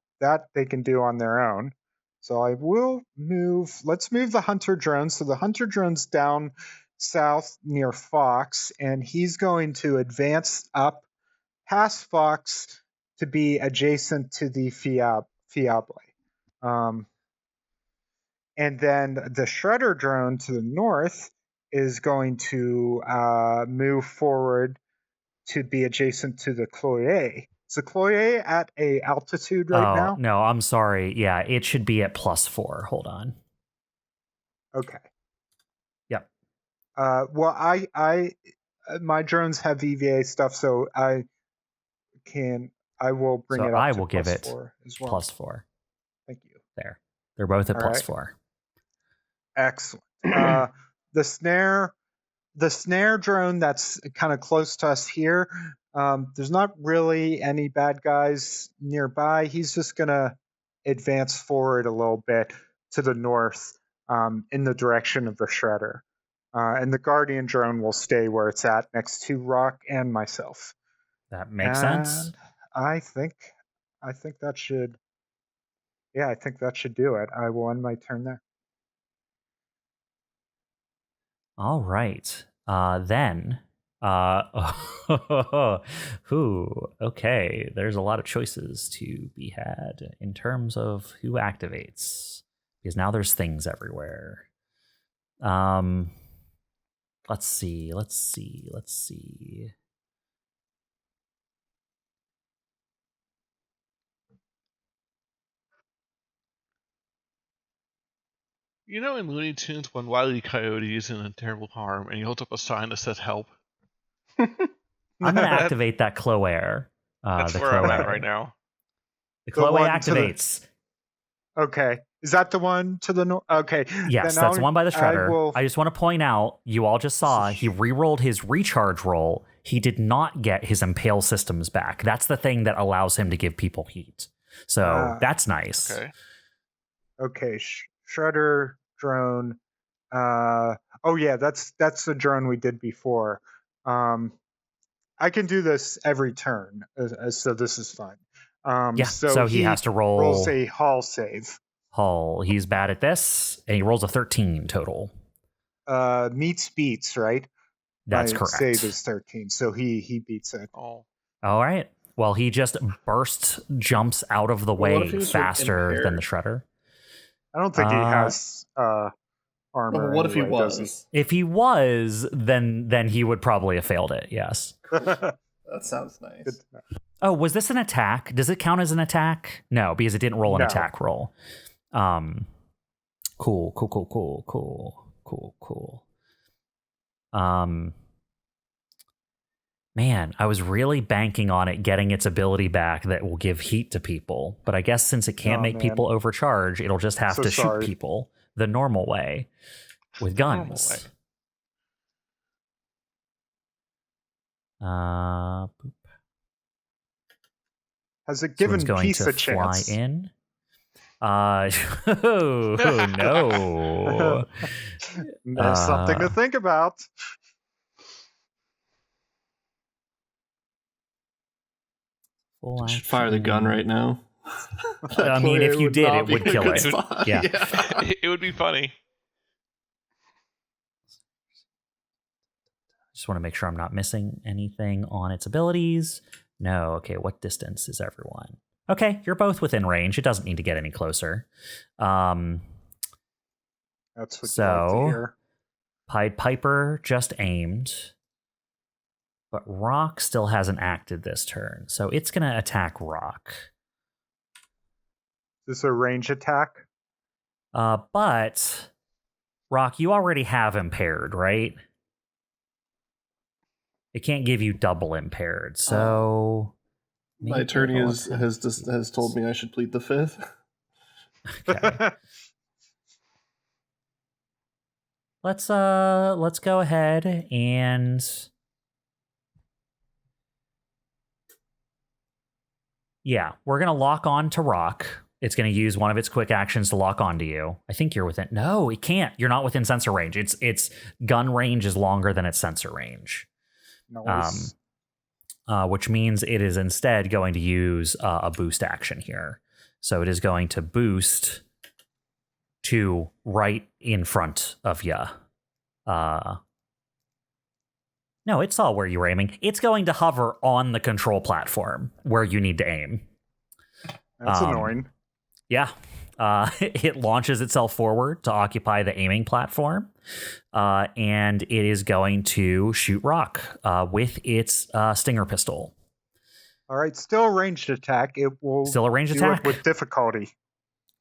they can do on their own. So I will move. Let's move the Hunter drone. So the Hunter drone's down south near Fox, and he's going to advance up past Fox to be adjacent to the Fiable. And then the Shredder drone to the north is going to move forward to be adjacent to the Cloyer. Is the Cloyer at a altitude right now? No, I'm sorry. Yeah, it should be at +4. Hold on. Okay. Yep. Well, I my drones have EVA stuff, so I will bring So it up I to will give it +4 as well. +4. Thank you. There. They're both at All right. +4. Excellent. The snare drone that's kind of close to us here. There's not really any bad guys nearby. He's just gonna advance forward a little bit to the north, in the direction of the Shredder, and the Guardian drone will stay where it's at, next to Rock and myself. That makes sense. I think that should. Yeah, I think that should do it. I will end my turn there. All right. Then, okay. There's a lot of choices to be had in terms of who activates, because now there's things everywhere. Let's see. You know, in Looney Tunes, when Wile E. Coyote is in terrible harm and he holds up a sign that says "Help." I'm going to activate that Cloer. That's the where I'm at Cloer. right now. The The Cloer one to activates. Okay. Is that the one to the north? Okay. Yes, Then that's the one by the Shredder. I will- just want to point out, you all just saw he re-rolled his recharge roll. He did not get his Impale systems back. That's the thing that allows him to give people heat. So that's nice. Okay. Okay. Shredder drone. Oh yeah, that's the drone we did before. I can do this every turn, so this is fine. So he has to rolls a Hall save. Hull. He's bad at this, and he rolls a 13 total. Meets beats, right? That's My correct. Save is 13, so he beats it. Oh. All right. Well, he just jumps out of the Well, what way if he was, like, faster than impaired? the Shredder. I don't think he has armor. What if he anyway, does was? If he was, then he would probably have failed it. Yes. That sounds nice. Good to know. Oh, was this an attack? Does it count as an attack? No, because it didn't roll an No. attack roll. Cool. Man, I was really banking on it getting its ability back that will give heat to people, but I guess since it can't make people overcharge, it'll just have to shoot people the normal way with guns. Boop. Has it given Someone's going peace to a chance? fly in. Oh no. There's something to think about. Full Should fire the gun right now. I mean, if you did, it would kill it. Yeah. It would be funny. Just want to make sure I'm not missing anything on its abilities. No. Okay, what distance is everyone? Okay, you're both within range. It doesn't need to get any closer. That's what you like to hear. Pied Piper just aimed, but Rock still hasn't acted this turn, so it's going to attack Rock. Is this a range attack? But Rock, you already have impaired, right? It can't give you double impaired, so my attorney has told me I should plead the fifth. Okay. Let's go ahead and we're gonna lock on to Rock. It's gonna use one of its quick actions to lock onto you. I think you're within. No, it can't. You're not within sensor range. Its gun range is longer than its sensor range. Nice. Which means it is instead going to use a boost action here. So it is going to boost to right in front of you. No, it saw where you were aiming. It's going to hover on the control platform where you need to aim. That's annoying. Yeah. It launches itself forward to occupy the aiming platform. And it is going to shoot Rock with its stinger pistol. All right, still a ranged attack. It will Still a ranged do attack. it with difficulty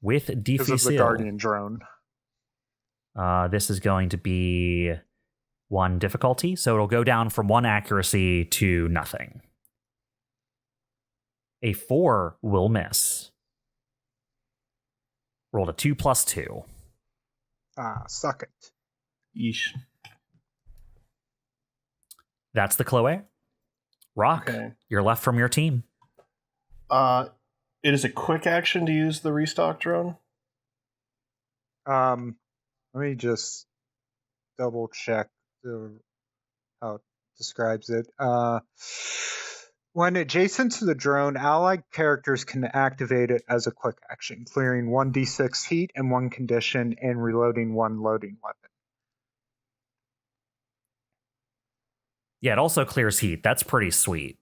With because of the difficile. Guardian drone. This is going to be 1 difficulty, so it'll go down from 1 accuracy to nothing. A 4 will miss. Rolled a 2 plus 2. Suck it. Yeesh. That's the Chloe. Rock, Okay. you're left from your team. It is a quick action to use the restock drone. Let me just double check how it describes it. When adjacent to the drone, allied characters can activate it as a quick action, clearing 1d6 heat and 1 condition and reloading 1 loading weapon. Yeah, it also clears heat. That's pretty sweet.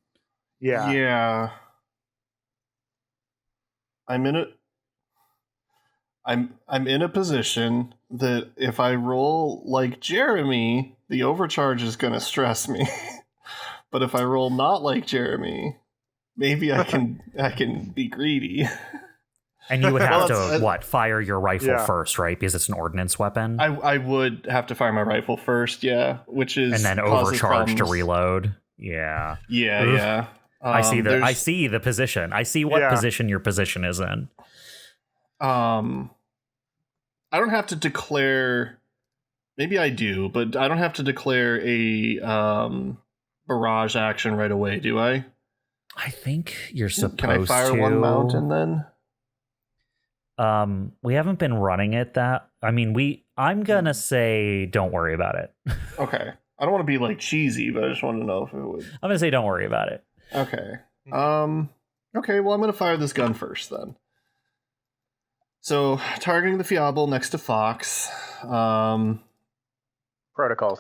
Yeah. Yeah. I'm in a position that if I roll like Jeremy, the overcharge is going to stress me. But if I roll not like Jeremy, maybe I can be greedy. And you would have Well, to, fire your rifle Yeah. first, right? Because it's an ordnance weapon. I would have to fire my rifle first, yeah, which is and then causes overcharge to problems. reload. Yeah. Yeah, Oof. yeah. I see there's- the position. I see what Yeah. position your position is in. I don't have to declare. Maybe I do, but I don't have to declare a barrage action right away, do I? I think you're supposed to. Can I fire one mountain then? We haven't been running it that. I mean, I'm gonna say don't worry about it. Okay. I don't want to be like cheesy, but I just want to know if it would. I'm gonna say don't worry about it. Okay. Okay, well, I'm going to fire this gun first then. So, targeting the Fiable next to Fox. Protocols,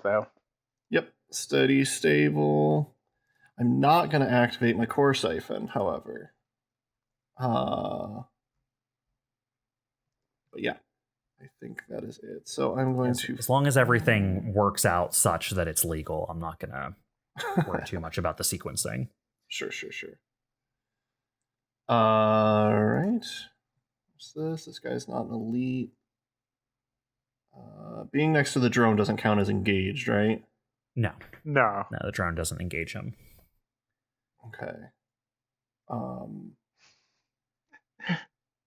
though. Yep. Steady, stable. I'm not going to activate my core siphon, however. But yeah. I think that is it. So I'm going to... As long as everything works out such that it's legal, I'm not going to worry too much about the sequencing. Sure. All right. What's this? This guy's not an elite. Being next to the drone doesn't count as engaged, right? No, No. the drone doesn't engage him. Okay.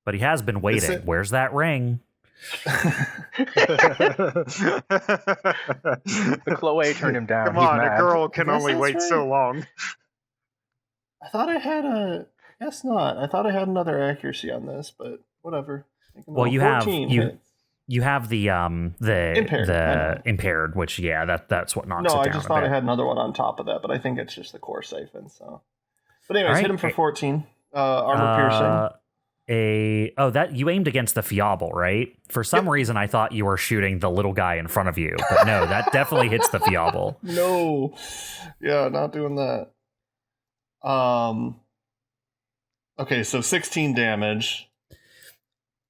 But he has been waiting. Where's that ring? The Chloe turned him down. Come He's on, mad. a girl can only that's wait so right. long. I thought I had a... Guess not. I thought I had another accuracy on this, but whatever. Well, you have you have the impaired, which that's what knocks it down. No, I just thought I had another one on top of that, but I think it's just the core siphon. So, but anyways, hit him for 14. Armor piercing. That you aimed against the Fiable, right? For some reason, I thought you were shooting the little guy in front of you, but no, that definitely hits the Fiable. No, yeah, not doing that. Okay, so 16 damage.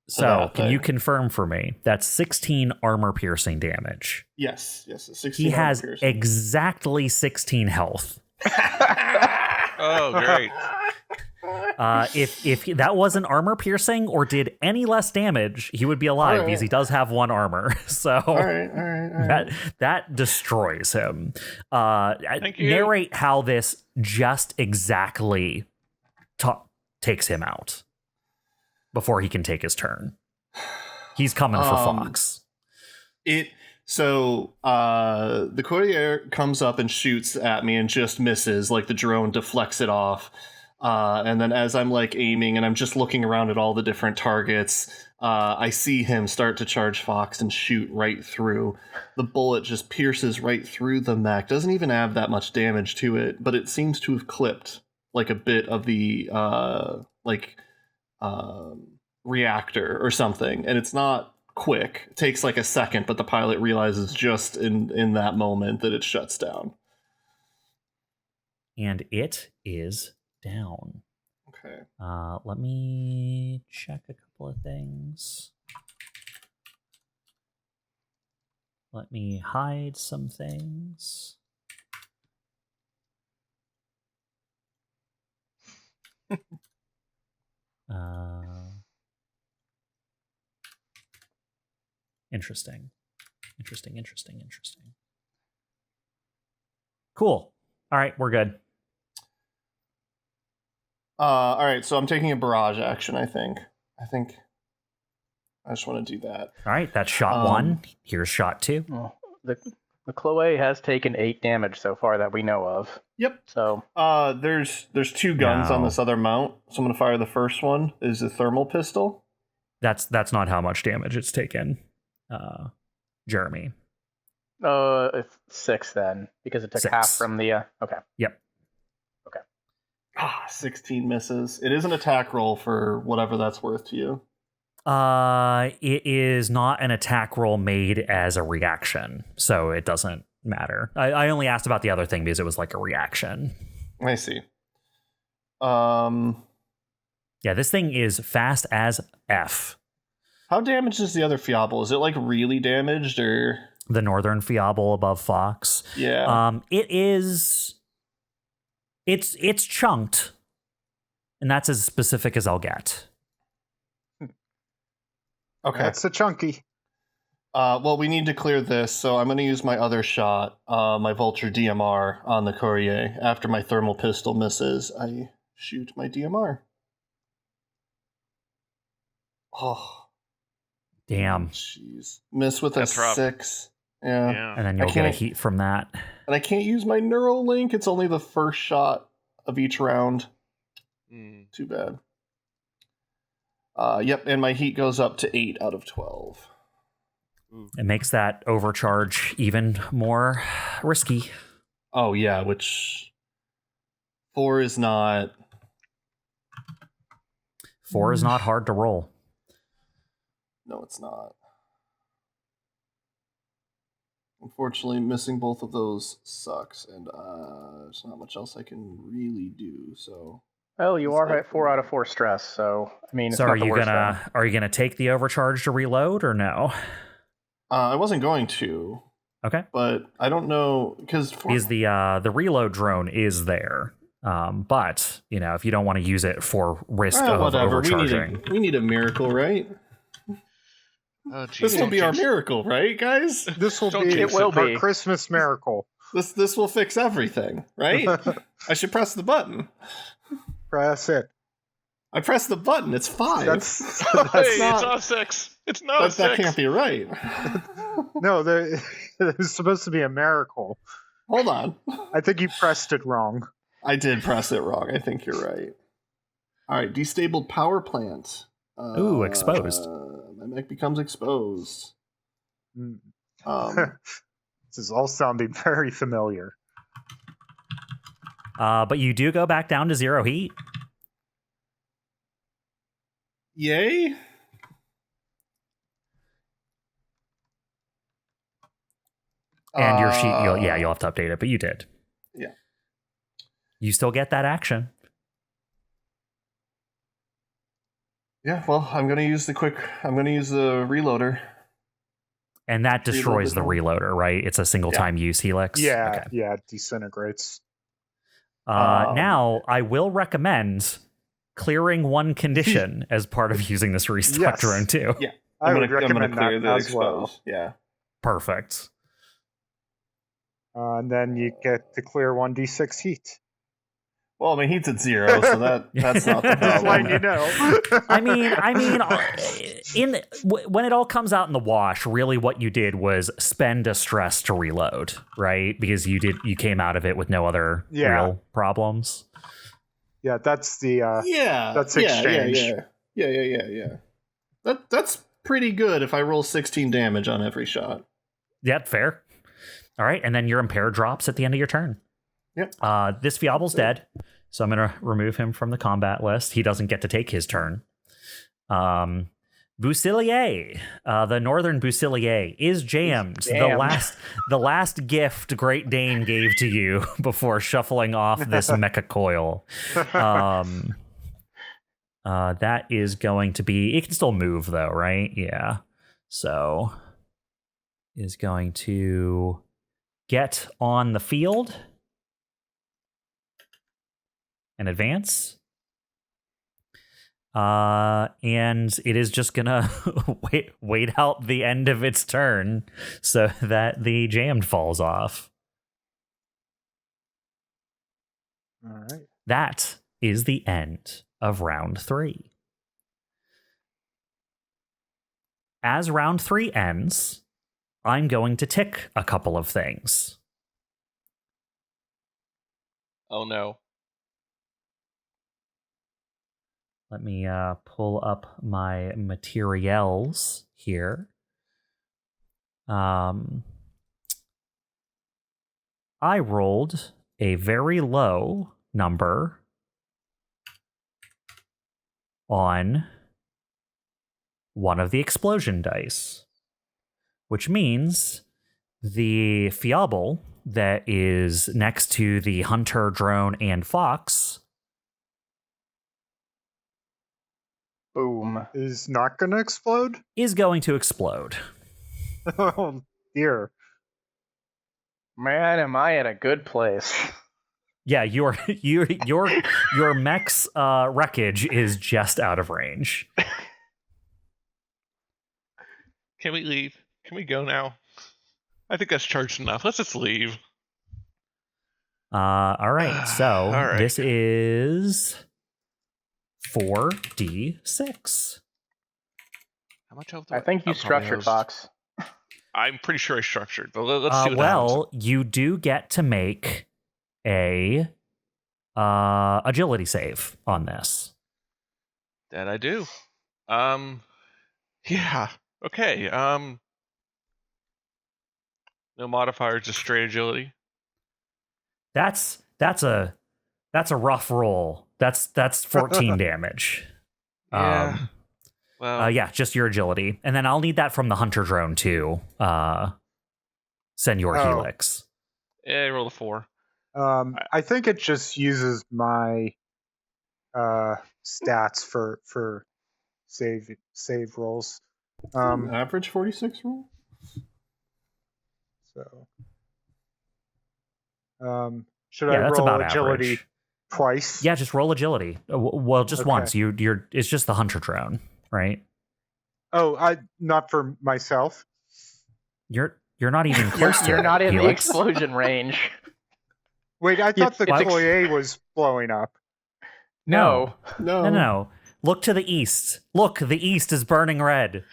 So, can you confirm for me? That's 16 armor piercing damage. Yes, 16. He has exactly 16 health. Oh, great. If that wasn't armor piercing or did any less damage, he would be alive because he does have 1 armor. So all right. That destroys him. Thank you. Narrate how this just exactly takes him out before he can take his turn. He's coming for Fox. The courier comes up and shoots at me and just misses, like the drone deflects it off. And then as I'm like aiming and I'm just looking around at all the different targets, I see him start to charge Fox and shoot right through. The bullet just pierces right through the mech. Doesn't even have that much damage to it, but it seems to have clipped like a bit of the reactor or something. And it's not quick. It takes like a second, but the pilot realizes just in that moment that it shuts down. And it is down. Okay. Let me check a couple of things. Let me hide some things. Interesting. Cool. All right, we're good. All right, so I'm taking a barrage action, I think I just want to do that. All right, that's shot 1. Here's shot 2. Well, the Chloe has taken 8 damage so far that we know of. Yep. So there's 2 guns on this other mount. So I'm gonna fire the first one. Is a thermal pistol. That's not how much damage it's taken, Jeremy. It's 6 then, because it took 6. half from the. Okay. Yep. 16 misses. It is an attack roll for whatever that's worth to you. It is not an attack roll made as a reaction, so it doesn't matter. I only asked about the other thing because it was like a reaction. I see. Yeah, this thing is fast as F. How damaged is the other Fiable? Is it like really damaged or the northern Fiable above Fox? Yeah. It is. It's chunked, and that's as specific as I'll get. Okay. That's a chunky. Well, we need to clear this, so I'm going to use my other shot, my Vulture DMR on the Courier. After my thermal pistol misses, I shoot my DMR. Oh. Damn. Jeez. Miss with a 6. Yeah. And then you'll get a heat from that. And I can't use my Neuralink. It's only the first shot of each round. Too bad. Yep, and my heat goes up to 8 out of 12. It makes that overcharge even more risky. Oh, yeah, which 4 is not... 4 is not hard to roll. No, it's not. Unfortunately, missing both of those sucks, and there's not much else I can really do, so Oh, you are at 4 out of 4 stress, so I mean, it's So not the worst thing. are you gonna take the overcharge to reload or no? I wasn't going to. Okay. But I don't know because the reload drone is there. But if you don't want to use it for risk of whatever. overcharging, We need a miracle, right? Oh, geez, This will be our miracle, right, guys? This will Don't be jinx it. our Christmas miracle. This will fix everything, right? I should press the button. Press it. I pressed the button. It's 5. That's Hey, not- it's not 6. It's not 6. that can't be right. no. It's supposed to be a miracle. Hold on. I think you pressed it wrong. I did press it wrong. I think you're right. All right, destabled power plant. Ooh, exposed. My mech becomes exposed. Mm. Um, This is all sounding very familiar. but you do go back down to 0 heat. yay? And your sheet, you'll have to update it, but you did. Yeah. You still get that action. Yeah, well, I'm going to use the reloader. And that destroys the reloader, right? It's a single time use helix. Yeah, Okay. yeah, it disintegrates. Now, I will recommend clearing one condition as part of using this restock Yes. drone too. Yeah. I would I'm gonna recommend clear that the as well. expose. Yeah. Perfect. And then you get to clear 1d6 heat. Well, I mean, heat's at 0, so that's not the Just letting you problem. know. I mean, when it all comes out in the wash, really what you did was spend a stress to reload, right? Because you came out of it with no other real problems. Yeah, that's the that's yeah, exchange. Yeah. That's pretty good if I roll 16 damage on every shot. Yeah, fair. All right, and then your impair drops at the end of your turn. Yep. This Fiable's dead, so I'm going to remove him from the combat list. He doesn't get to take his turn. Busilier, the Northern Busilier, is jammed. The last gift Great Dane gave to you before shuffling off this mecha coil. That is going to be... It can still move, though, right? Yeah. So, is going to get on the field and advance. And it is just gonna wait out the end of its turn so that the jammed falls off. All right. That is the end of round 3. As round 3 ends, I'm going to tick a couple of things. Oh no. Let me pull up my materials here. I rolled a very low number on one of the explosion dice, which means the Fiable that is next to the Hunter, Drone, and Fox Boom. Is not going to explode? is going to explode. Oh, dear. Man, am I at a good place. Yeah, your mech's wreckage is just out of range. Can we leave? Can we go now? I think that's charged enough. Let's just leave. All right, so All right. this is 4d6. How much health do I think you I'll probably structured, host. Fox. I'm pretty sure I structured, but let's see what happens. Well, you do get to make a agility save on this. That I do. Yeah. Okay. No modifier, just straight agility. That's a rough roll. That's 14 damage. Yeah. Well, Yeah, just your agility. And then I'll need that from the Hunter drone too. Send your Helix. yeah, roll a 4. I think it just uses my stats for save rolls. Average 46 roll. So, should I that's roll about agility average. twice? Yeah, just roll agility. Well, just Okay. once. It's just the hunter drone, right? Oh, not for myself. You're not even close to You're it, not in the Helix. explosion range. Wait, I thought the it's ex- foyer was blowing up. No. No. Look to the east. Look, the east is burning red.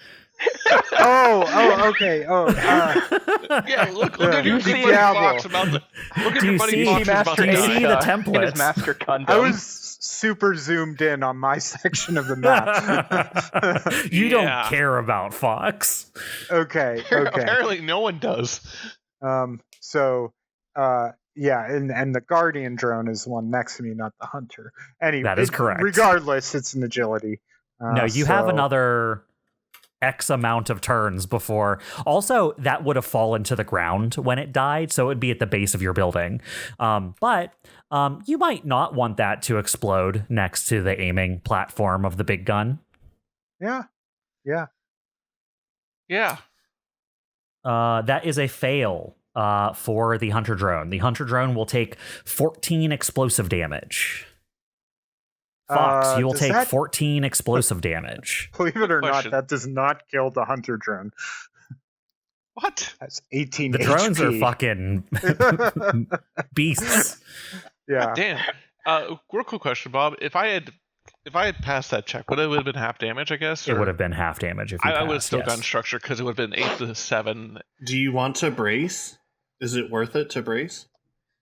Oh, okay. Yeah, look at your see buddy Diablo. Fox about the. Look at Do your you buddy see- Fox about do to you die. see the templates? His master Gundam. I was super zoomed in on my section of the map. You Yeah. don't care about Fox. Okay. Apparently, no one does. So, yeah, and the guardian drone is the one next to me, not the hunter. Anyway, That is correct. Regardless, it's an agility. No, you have so- another X amount of turns before. Also, that would have fallen to the ground when it died, so it would be at the base of your building. But you might not want that to explode next to the aiming platform of the big gun. Yeah. That is a fail for the hunter drone. The hunter drone will take 14 explosive damage. Fox, you will does take that- 14 explosive damage. Believe it or Question. not, that does not kill the hunter drone. What? That's 18 The drones are HP. fucking beasts. Yeah. Damn. Real quick question, Bob. If I had passed that check, would it have been half damage? I guess It or- would have been half damage if you I would have passed, still yes. done structure because it would have been 8 to 7. Do you want to brace? Is it worth it to brace?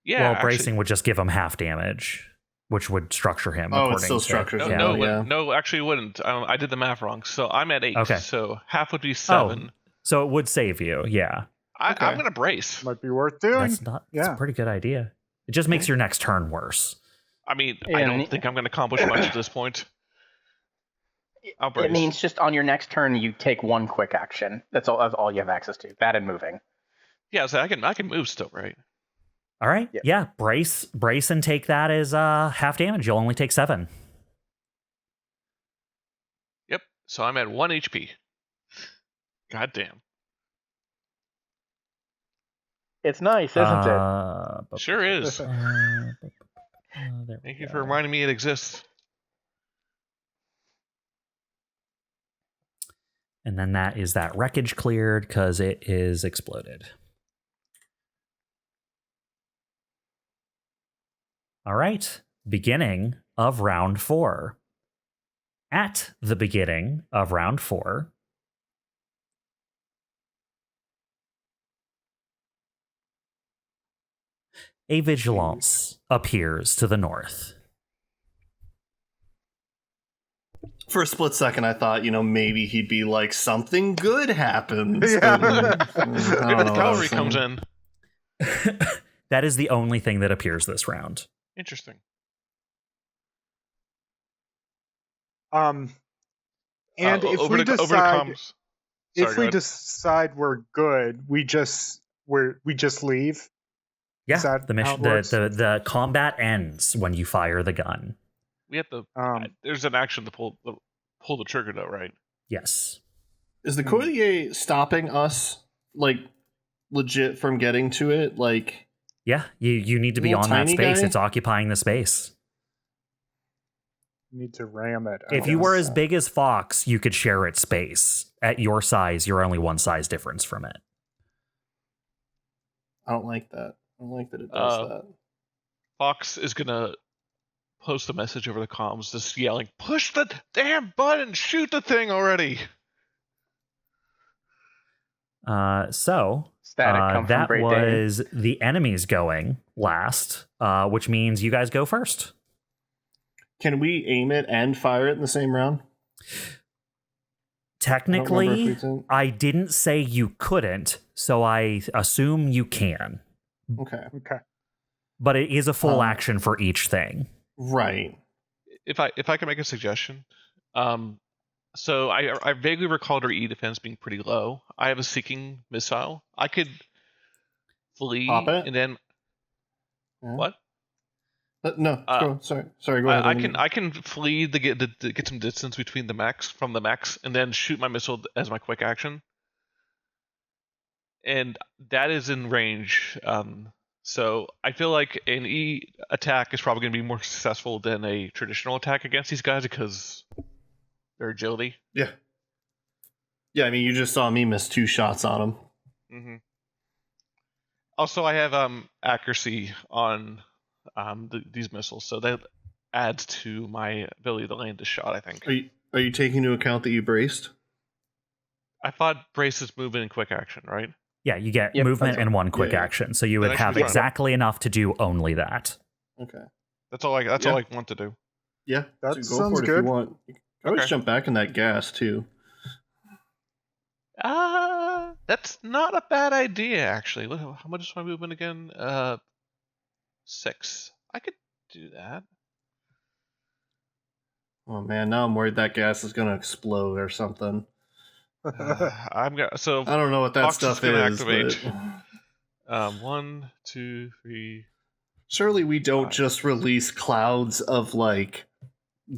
Yeah. Well, actually- bracing would just give him half damage, which would structure him. Oh, it according still to- structures No, him. no, it Yeah. wouldn't. No, actually, it wouldn't. I did the math wrong. So I'm at 8. Okay. So half would be 7. So it would save you, yeah. Okay. I'm gonna brace. Might be worth doing. That's a pretty good idea. It just makes your next turn worse. I mean, I And- don't think I'm gonna accomplish much at this point. I'll brace. It means just on your next turn, you take one quick action. That's all you have access to. That and moving. Yeah, so I can move still, right? All right. Yep. Yeah. Brace and take that as half damage. You'll only take 7. Yep. So I'm at 1 HP. God damn. It's nice, isn't it? Sure is. There we Thank you go. for reminding me it exists. And then that is that wreckage cleared because it is exploded. All right. Beginning of round 4. At the beginning of round 4, a vigilance appears to the north. For a split second, I thought, maybe he'd be like, something good happens. Yeah. But, I don't Maybe know the what I cavalry was comes thinking. in. That is the only thing that appears this round. Interesting. And if over we to decide, comms. if Sorry, go we ahead. decide we're good, we just leave. Yeah, Is that the how mission, it works? the combat ends when you fire the gun. We have to. Um, There's an action to pull the trigger, though, right? Yes. Is the courtier stopping us, like, legit from getting to it? Like, Yeah, you need to be Little on that tiny space. guy? It's occupying the space. need to ram it. If you were as big as Fox, you could share its space. At your size, you're only one size difference from it. I don't like that. I don't like that it does that. Fox is gonna post a message over the comms, just yelling, "Push the damn button! Shoot the thing already!" Static come from that Great Dane. was the enemies going last, which means you guys go first. Can we aim it and fire it in the same round? I don't remember if Technically, we did. I didn't say you couldn't, so I assume you can. Okay. Okay. But it is a full Um, action for each thing. Right. If I can make a suggestion, so I vaguely recalled our E defense being pretty low. I have a seeking missile. I could flee Pop it? and then Yeah. what? No, go. Sorry. Go ahead. I can flee to get some distance between the mechs from the mechs, and then shoot my missile as my quick action. And that is in range. So I feel like an E attack is probably going to be more successful than a traditional attack against these guys because their agility. Yeah. Yeah, I mean, you just saw me miss 2 shots on them. Mm-hmm. Also, I have accuracy on these missiles, so that adds to my ability to land a shot, I think. Are you taking into account that you braced? I thought brace is movement and quick action, right? Yeah, you get movement and 1 quick action, so you would have exactly enough to do only that. Okay. That's all I want to do. Yeah, that so sounds go for it good. if you want. You can always jump back in that gas, too. That's not a bad idea, actually. How much is my movement again? 6. I could do that. Oh man, now I'm worried that gas is gonna explode or something. I don't know what that stuff is. Activate. 1, 2, 3. Surely we don't 5. just release clouds of like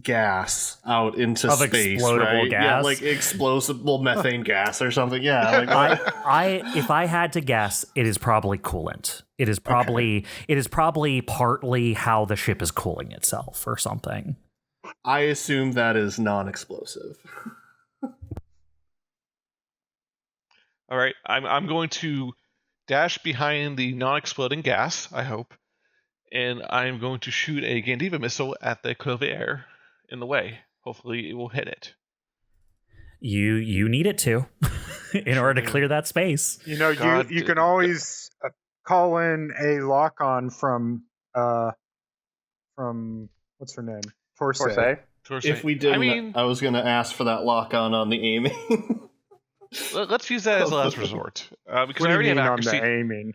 gas out into space, explodable right? gas. Yeah, like explosible methane gas or something. Yeah. Like, if I had to guess, it is probably coolant. It is probably partly how the ship is cooling itself or something. I assume that is non-explosive. All right, I'm going to dash behind the non-exploding gas, I hope, and I'm going to shoot a Gandiva missile at the Covier in the way. Hopefully, it will hit it. You need it to in order to clear that space. You know, you can always call in a lock-on from what's her name? Torsay. If we didn't, I was going to ask for that lock-on on the aiming. Let's use that as a last resort because I already have accuracy. On the aiming?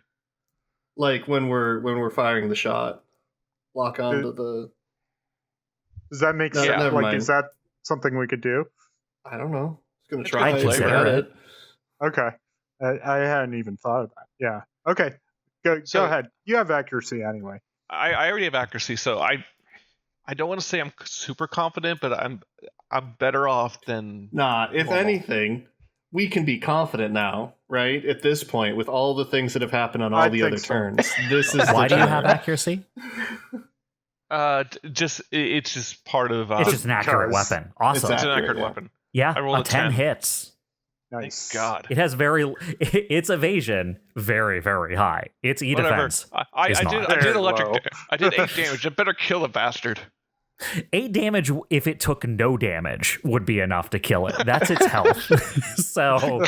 Like when we're firing the shot, lock on to the. Does that make sense? Never mind. Is that something we could do? I don't know. I was going to try consider it. Okay, I hadn't even thought of that. Yeah. Okay. Go ahead. You have accuracy anyway. I already have accuracy, so I don't want to say I'm super confident, but I'm better off than. Nah, if anything, we can be confident now, right? At this point, with all the things that have happened on all the other turns, this is. Why do you have accuracy? It's just part of. It's just an accurate weapon. Awesome. It's an accurate weapon. Yeah, a 10 hits. Nice. Thank God. It has its evasion very, very high. Its E defense. I did 8 damage. I better kill the bastard. 8 damage, if it took no damage, would be enough to kill it. That's its health. So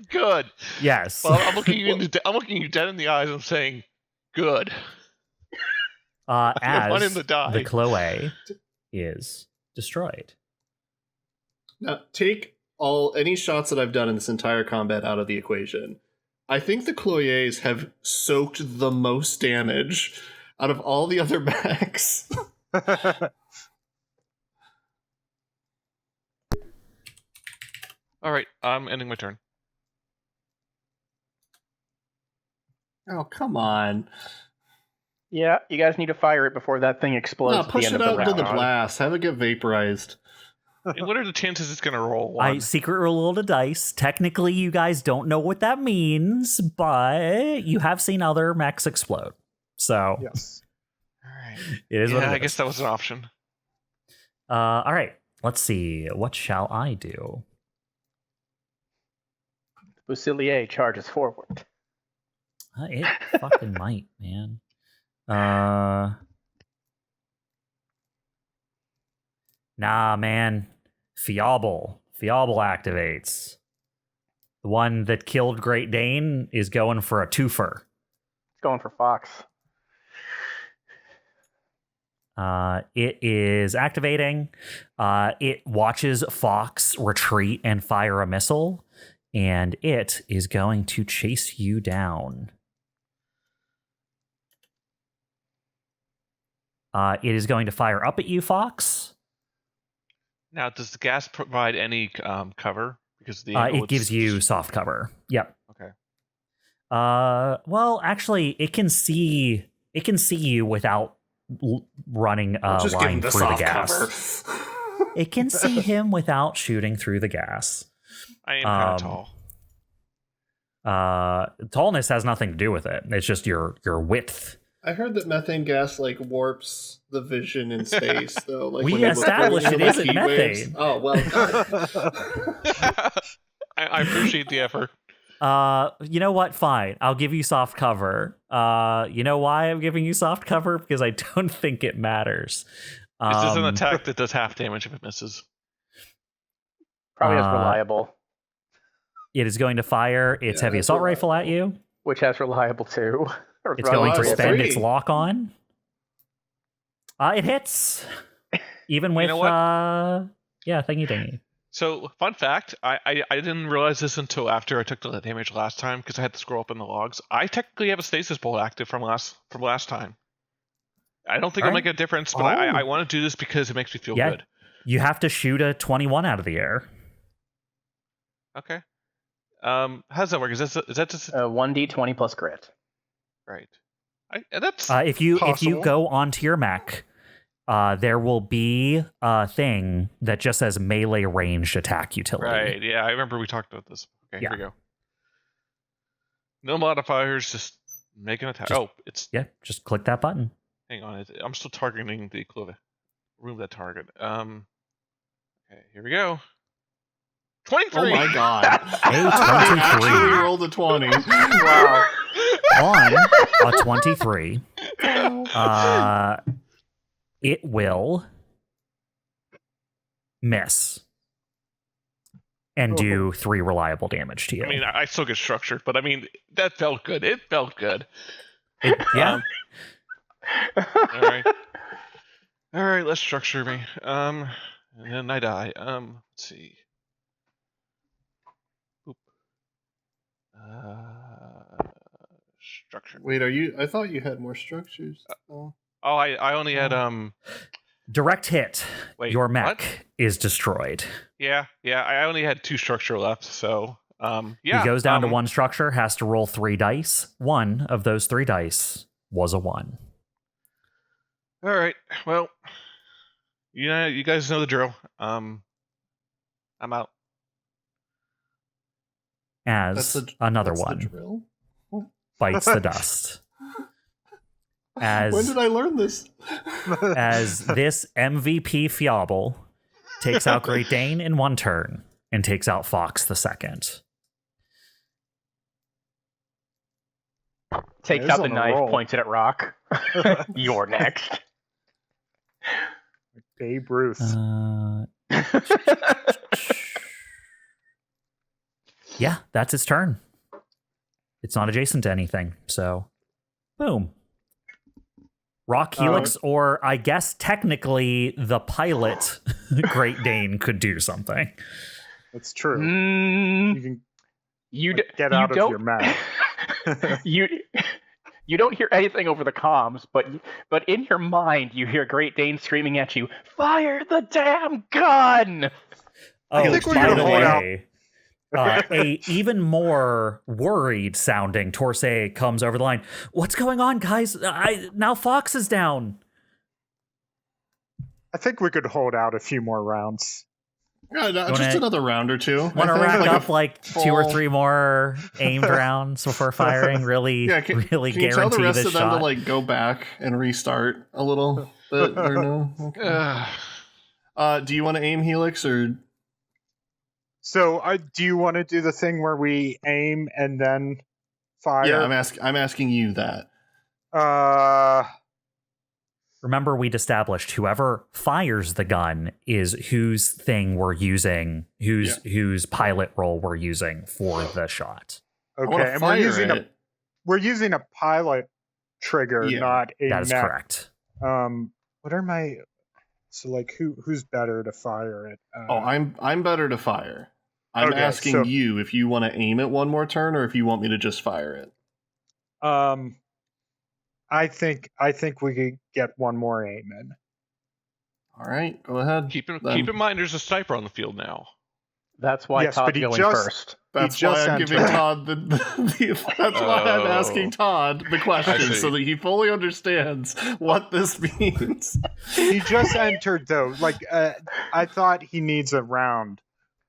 good. Yes. Well, I'm looking you dead in the eyes and saying, good. As the die. the Chloe is destroyed. Now, take any shots that I've done in this entire combat out of the equation. I think the Cloyers have soaked the most damage out of all the other mechs. All right, I'm ending my turn. Oh, come on. Yeah, you guys need to fire it before that thing explodes. No, push at the it end of out the into round. the blast. Have it get vaporized. And what are the chances it's going to roll? I secret rolled a dice. Technically, you guys don't know what that means, but you have seen other mechs explode. So yes, All right. It is what it is. I guess that was an option. All right. Let's see. What shall I do? Fusilier charges forward. It fucking might, man. Nah, man. Fiable activates. The one that killed Great Dane is going for a twofer. It's going for Fox. It is activating. It watches Fox retreat and fire a missile, and it is going to chase you down. It is going to fire up at you, Fox. Now, does the gas provide any cover? Because it gives you soft cover. Yep. Okay. Well, actually, it can see you without running a Just give him line the through the soft gas. cover. It can see him without shooting through the gas. I am kind of tall. Tallness has nothing to do with it. It's just your width. I heard that methane gas like warps the vision in space, though. Like We when you look established through it like isn't heat waves. methane. Oh well, God. I appreciate the effort. You know what? Fine. I'll give you soft cover. You know why I'm giving you soft cover? Because I don't think it matters. This is an attack that does half damage if it misses. Probably as reliable, It is going to fire its Yeah, heavy that's assault rifle at you. which has reliable too. Or It's going to level spend three. its lock on. It hits. Even with, know what? thingy dingy. So, fun fact, I didn't realize this until after I took the damage last time because I had to scroll up in the logs. I technically have a stasis bolt active from last time. I don't think it'll Alright. make a difference, but I want to do this because it makes me feel good. You have to shoot a 21 out of the air. Okay. How does that work? Is that just 1d20 plus grit. right? That's If you Possible. go onto your mech, there will be a thing that just says melee ranged attack utility. right. Yeah, I remember we talked about this. Okay, Yeah. here we go. No modifiers, just make an attack. It's Yeah, just click that button. hang on. I'm still targeting the equivalent. Remove that target. Okay, here we go. 23. Oh my God! A Actually 23 rolled a 20. Wow. on a 23. It will miss and do 3 reliable damage to you. I mean, I still get structured, but I mean, that felt good. It felt good. Yeah. All right. Let's structure me. And then I die. Let's see. Boop. Structure. Wait, I thought you had more structures. Oh. Oh, I only had Direct hit. Wait, Your mech what? is destroyed. Yeah. I only had 2 structure left, so yeah. He goes down to 1 structure, has to roll 3 dice. 1 of those 3 dice was a 1. All right. Well, you guys know the drill. I'm out. As another that's the one drill? What? bites the dust. As When did I learn this? as this MVP Fiable takes out Great Dane in 1 turn and takes out Fox the second. Takes It's out the on a knife, roll. points it at Rock. You're next. Babe Ruth. Yeah, that's its turn. It's not adjacent to anything, so boom. Rock, Helix, or I guess technically the pilot Great Dane could do something. That's true. Mm, You can you get you out of don't, your map. you don't hear anything over the comms, but in your mind you hear Great Dane screaming at you, "Fire the damn gun!" Oh, think we're by gonna the hold out. way, a even more worried sounding Torsay comes over the line. What's going on, guys? Now Fox is down. I think we could hold out a few more rounds. Just another round or two. Want to rack up like 2 or full- 3 more aimed rounds before firing? Really, really can you tell the guarantee rest this of them shot. to like go back and restart a little bit or no? Okay. Do you want to aim Helix or? So, do you want to do the thing where we aim and then fire? Yeah, I'm asking you that. Remember, we'd established whoever fires the gun is whose thing we're using, whose pilot role we're using for the shot. I wanna Okay, and fire we're using a pilot trigger, Yeah, not a That is mech. correct. What are my? So, like, who's better to fire it? I'm better to fire. I'm Okay, asking so- you if you want to aim it one more turn or if you want me to just fire it. I think we could get one more aim in. All right, go ahead. Keep in Then. mind, there's a sniper on the field now. That's why Yes, Todd's but he going just- first. That's just why I'm entered. giving Todd that's why I'm asking Todd the question, so that he fully understands what this means. He just entered though. Like I thought he needs a round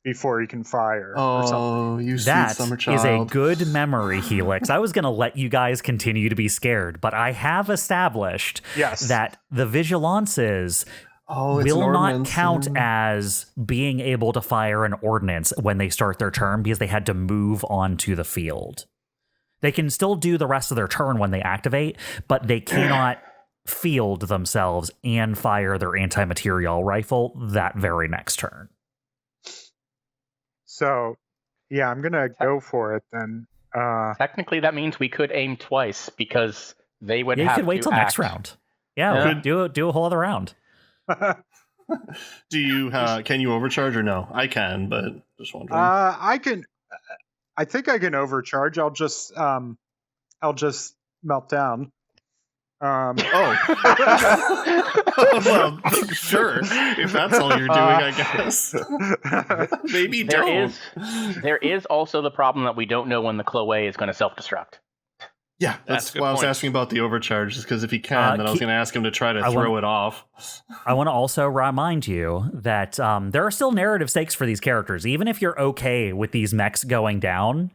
before he can fire. Or something. Oh, you sweet That summer child. is a good memory, Helix. I was going to let you guys continue to be scared, but I have established Yes. that the Vigilances it's will an not ordinance, count yeah. as being able to fire an ordnance when they start their turn because they had to move onto the field. They can still do the rest of their turn when they activate, but they cannot field themselves and fire their anti-material rifle that very next turn. So, yeah, I'm gonna go for it then. Technically, that means we could aim twice because they would Yeah, you have could wait to till next act. round. Yeah, Yeah. do a whole other round. Do you can you overcharge or no? I can, but just wondering. I can. I think I can overcharge. I'll just melt down. Well, sure. If that's all you're doing, I guess. Maybe don't. There is also the problem that we don't know when the Chloe is going to self-destruct. Yeah, That's that's a good why I was point. asking about the overcharge, because if he can, then I was going to ask him to try to throw it off. I want to also remind you that there are still narrative stakes for these characters. Even if you're okay with these mechs going down,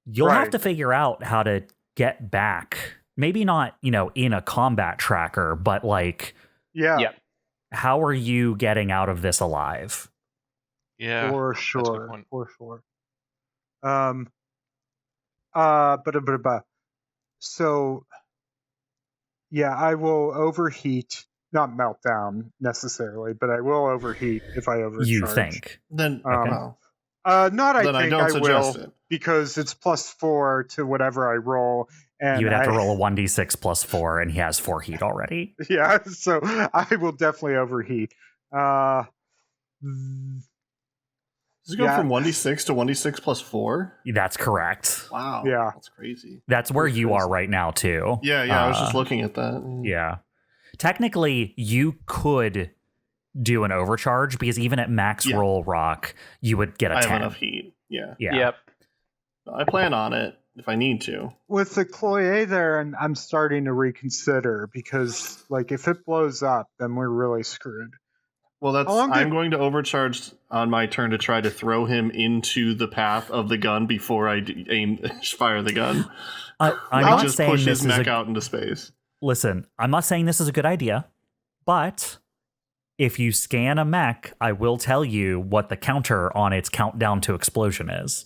you'll have Right. to figure out how to get back. Maybe not, in a combat tracker, but like, Yeah, Yep. how are you getting out of this alive? Yeah. for that's a good sure. point. For sure. So, yeah, I will overheat, not melt down necessarily, but I will overheat if I overcharge. You think? Then, Not then I don't I suggest will, it. because it's +4 to whatever I roll. And You would have to roll a 1d6 plus 4, and he has 4 heat already. Yeah, so I will definitely overheat. Does it go Yeah. from 1d6 to 1d6 plus 4? That's correct. Wow. Yeah. That's crazy. That's where That's you crazy. are right now, too. Yeah, I was just looking at that. Yeah. Technically, you could do an overcharge because even at max roll rock, you would get a I 10. have enough heat. Yeah. Yep. I plan on it if I need to. With the Chloe there, and I'm starting to reconsider because, like, if it blows up, then we're really screwed. Well, How long I'm did- going to overcharge on my turn to try to throw him into the path of the gun before I fire the gun. I'm Like, not just saying push this his is mech a, out into space. listen, I'm not saying this is a good idea, but if you scan a mech, I will tell you what the counter on its countdown to explosion is.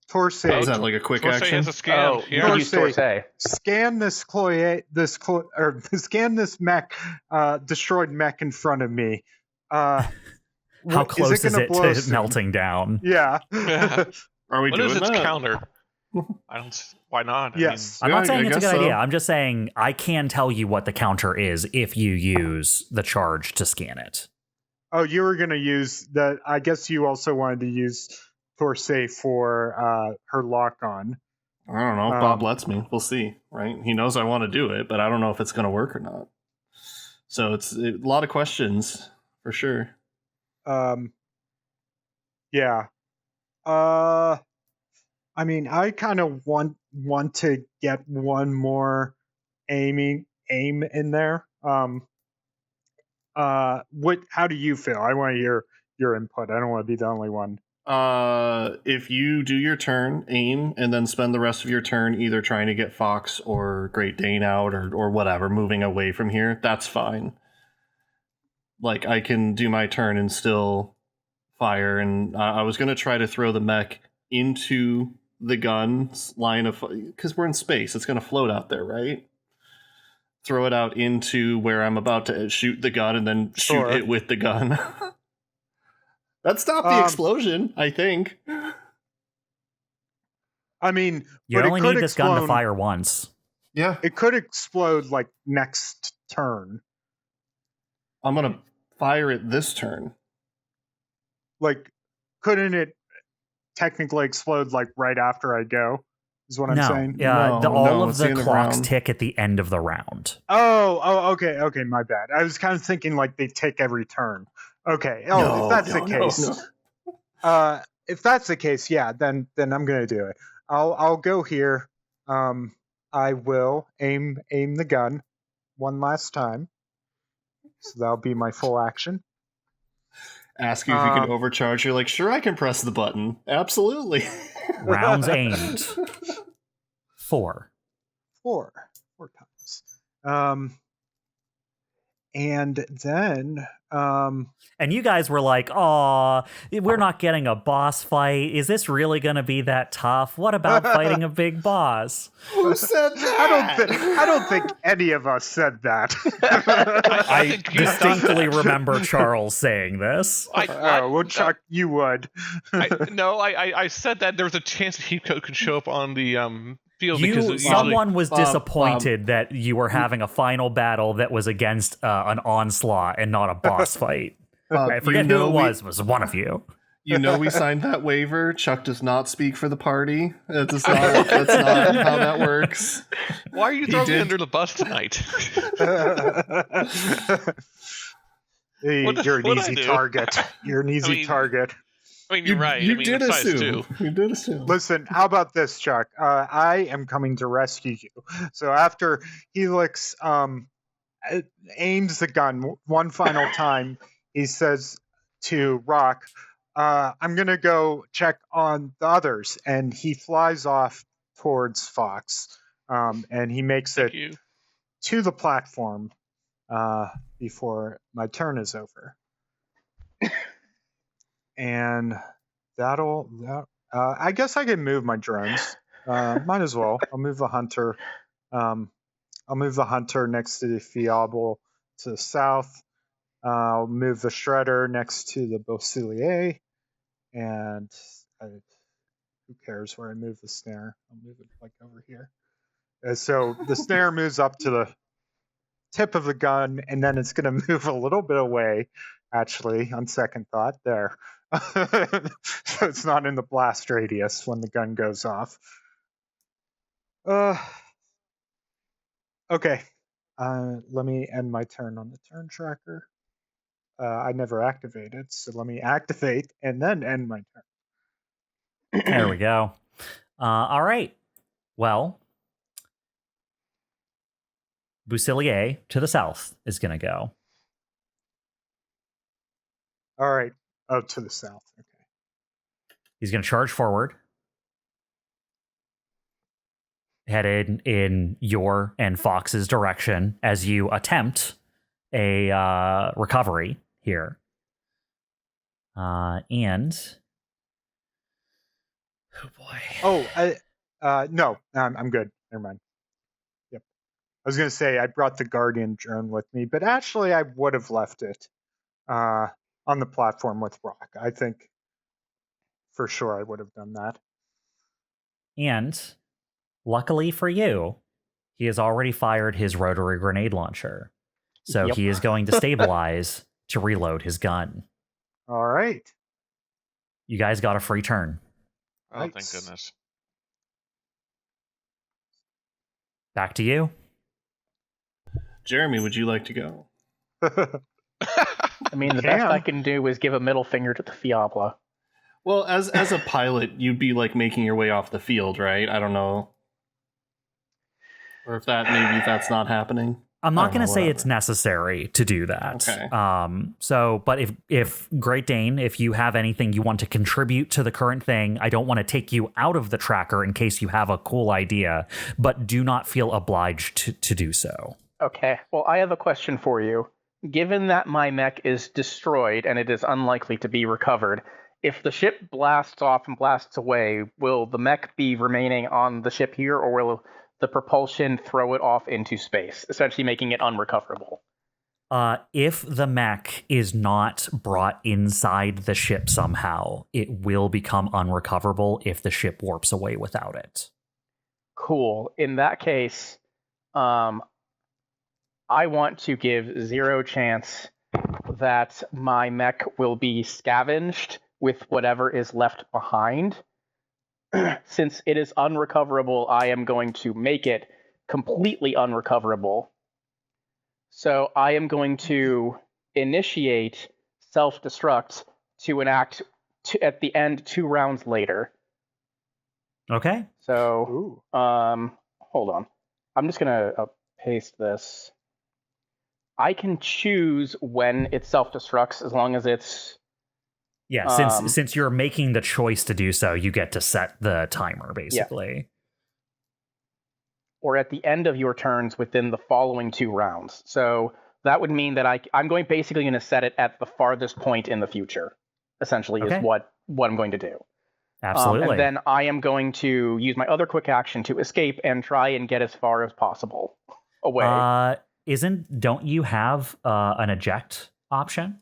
Torsay, Is that like a quick Torsay action? has a scan. Oh, here. you use Torsay. scan this scan this mech, destroyed mech in front of me. How close is gonna it blow to soon? melting down? Yeah. Are we What doing is its that? counter? I don't. Why not? Yes. I'm Yeah, not saying I it's a guess good so. idea. I'm just saying I can tell you what the counter is if you use the charge to scan it. Oh, you were gonna use that. I guess you also wanted to use Torsay for her lock on. I don't know. If Bob lets me. We'll see. Right? He knows I want to do it, but I don't know if it's going to work or not. So it's a lot of questions for sure. Yeah. I mean, I kind of want to get one more aim in there. How do you feel? I want to hear your input. I don't want to be the only one. If you do your turn, aim, and then spend the rest of your turn either trying to get Fox or Great Dane out or whatever, moving away from here, that's fine. Like, I can do my turn and still fire, and I was going to try to throw the mech into the gun's line of... Because we're in space, it's going to float out there, right? Throw it out into where I'm about to shoot the gun and then shoot it with the gun. That stopped the explosion, I think. I mean, You but only it could need this explode, gun to fire once. Yeah. It could explode like next turn. I'm going to fire it this turn. Like, couldn't it technically explode like right after I go? Is what I'm No, saying. yeah, No, all it's of the the end of clocks round. tick at the end of the round. Oh, okay, my bad. I was kind of thinking like they tick every turn. Okay. Oh, if that's the case. If that's the case, yeah, then I'm gonna do it. I'll go here. I will aim the gun one last time. So that'll be my full action. Ask you if you can overcharge. You're like, sure, I can press the button. Absolutely. Rounds aimed. 4. 4 times. And then And you guys were like, "Aw, we're not getting a boss fight. Is this really going to be that tough? What about fighting a big boss?" Who said that? I don't think any of us said that. I distinctly remember Charles saying this. Well, Chuck, you would. I said that there was a chance that he could show up on the field. Someone was disappointed that you were having a final battle that was against an onslaught and not a boss fight. I forget who it was one of you. You know we signed that waiver. Chuck does not speak for the party. That's not how that works. Why are you throwing me under the bus tonight? You're an easy target. You're an easy target. I mean, you're right. You did assume. You did assume. Listen, how about this, Chuck? I am coming to rescue you. So after HELIX aims the gun one final time, he says to Rock, I'm going to go check on the others. And he flies off towards Fox. And he makes it to the platform before my turn is over. And I guess I can move my drones. Might as well. I'll move the hunter. I'll move the hunter next to the Fiable to the south. I'll move the shredder next to the Bosilier. And who cares where I move the snare? I'll move it like over here. So the snare moves up to the tip of the gun, and then it's going to move a little bit away, actually, on second thought, there. So it's not in the blast radius when the gun goes off. Okay. Let me end my turn on the turn tracker. I never activated, so let me activate and then end my turn. There we go. All right. Well, Bousselier to the south is going to go. All right. Oh, to the south. Okay. He's going to charge forward, headed in your and Fox's direction as you attempt a recovery here. And oh boy. No, I'm good. Never mind. Yep. I was going to say I brought the Guardian drone with me, but actually I would have left it on the platform with Rock. I think for sure I would have done that. And luckily for you, he has already fired his rotary grenade launcher. So he is going to stabilize to reload his gun. All right. You guys got a free turn. Oh, thank goodness. Back to you. Jeremy, would you like to go? I mean, the best I can do is give a middle finger to the Fiabla. Well, as a pilot, you'd be like making your way off the field, right? I don't know. Or if that's not happening. I'm not going to say it's necessary to do that. Okay. But if Great Dane, if you have anything you want to contribute to the current thing, I don't want to take you out of the tracker in case you have a cool idea, but do not feel obliged to do so. Okay. Well, I have a question for you. Given that my mech is destroyed and it is unlikely to be recovered, if the ship blasts off and blasts away, will the mech be remaining on the ship here, or will the propulsion throw it off into space, essentially making it unrecoverable? If the mech is not brought inside the ship somehow, it will become unrecoverable if the ship warps away without it. Cool. In that case, I want to give 0 chance that my mech will be scavenged with whatever is left behind. Since it is unrecoverable, I am going to make it completely unrecoverable. So I am going to initiate self-destruct to enact at the end 2 rounds later. Okay. So, hold on. I'm just going to paste this. I can choose when it self-destructs as long as it's... Yeah, since you're making the choice to do so, you get to set the timer, basically. Yeah. Or at the end of your turns within the following 2 rounds. So that would mean that I'm basically going to set it at the farthest point in the future, essentially, is what I'm going to do. Absolutely. And then I am going to use my other quick action to escape and try and get as far as possible away. Don't you have an eject option?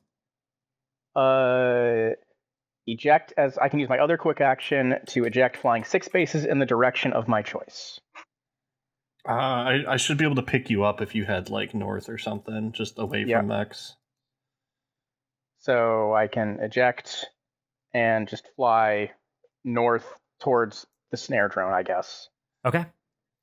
Eject, as I can use my other quick action to eject flying 6 spaces in the direction of my choice. I should be able to pick you up if you head like north or something, just away from mechs. So I can eject and just fly north towards the snare drone, I guess. Okay.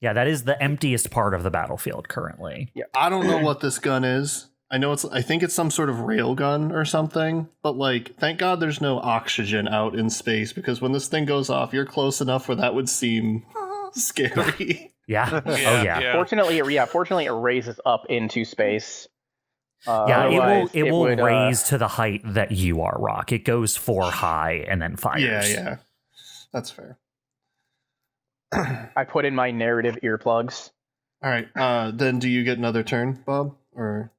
Yeah, that is the emptiest part of the battlefield currently. Yeah. I don't know what this gun is. I think it's some sort of rail gun or something, but like, thank God there's no oxygen out in space, because when this thing goes off, you're close enough where that would seem scary. Yeah. Yeah. Fortunately, it raises up into space. It will raise to the height that you are, Rock. It goes 4 high and then fires. Yeah. That's fair. I put in my narrative earplugs. All right. Then do you get another turn, Bob? Or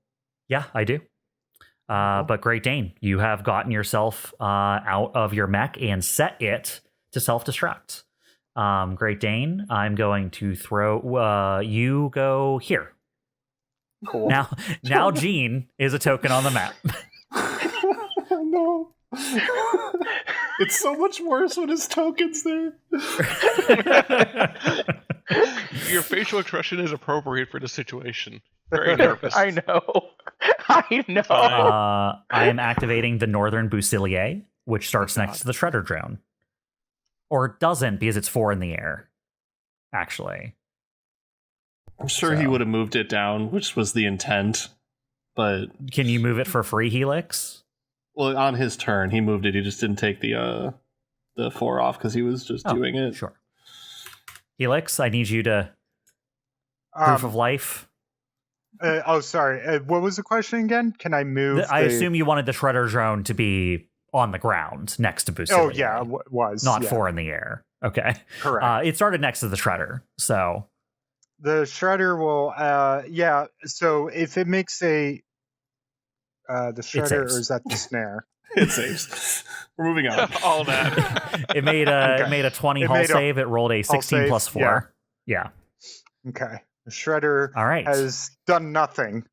yeah, I do. But Great Dane, you have gotten yourself out of your mech and set it to self-destruct. Great Dane, I'm going to throw... you go here. Cool. Now Gene is a token on the map. No. It's so much worse when his token's there. Your facial expression is appropriate for the situation. Very nervous. I know. I am activating the Northern Busilier, which starts next to the Shredder drone. Or it doesn't, because it's 4 in the air, actually. I'm sure he would have moved it down, which was the intent. But can you move it for free, Helix? Well, on his turn, he moved it. He just didn't take the 4 off because he was just doing it. Sure. Helix, I need you to proof of life. Sorry. What was the question again? Can I move? I assume you wanted the Shredder drone to be on the ground next to Busilier. Oh, yeah, was. Not 4 in the air. Okay. Correct. It started next to the Shredder, so... The Shredder will, so if it makes the Shredder, or is that the snare? It saves. We're moving on. All that. It made a 20 hull save. It rolled a 16 plus 4. Yeah. Okay. The Shredder all right. has done nothing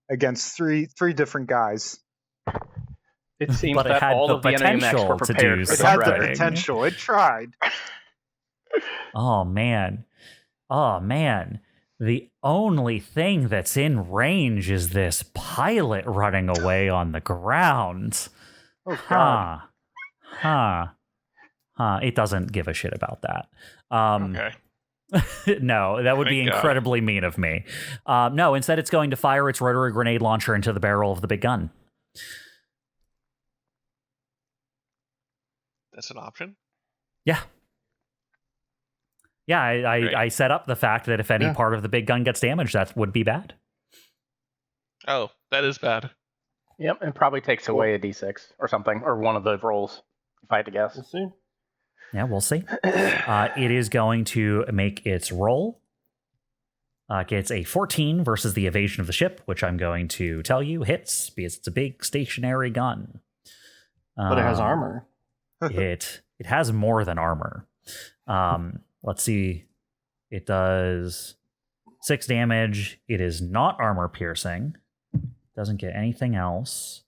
against three different guys. It seems but that it had all the of the enemy mechs were prepared. To do it had the potential. It tried. Oh, man. The only thing that's in range is this pilot running away on the ground. Oh, God. It doesn't give a shit about that. Okay. No, that would be incredibly mean of me. No, instead it's going to fire its rotary grenade launcher into the barrel of the big gun. That's an option? Yeah. Yeah, I set up the fact that if any part of the big gun gets damaged, that would be bad. Oh, that is bad. Yep, it probably takes away a d6 or something, or one of the rolls, if I had to guess. We'll see. Yeah, we'll see. It is going to make its roll. Gets a 14 versus the evasion of the ship, which I'm going to tell you hits because it's a big stationary gun. But it has armor. It has more than armor. Let's see. It does 6 damage. It is not armor piercing. Doesn't get anything else.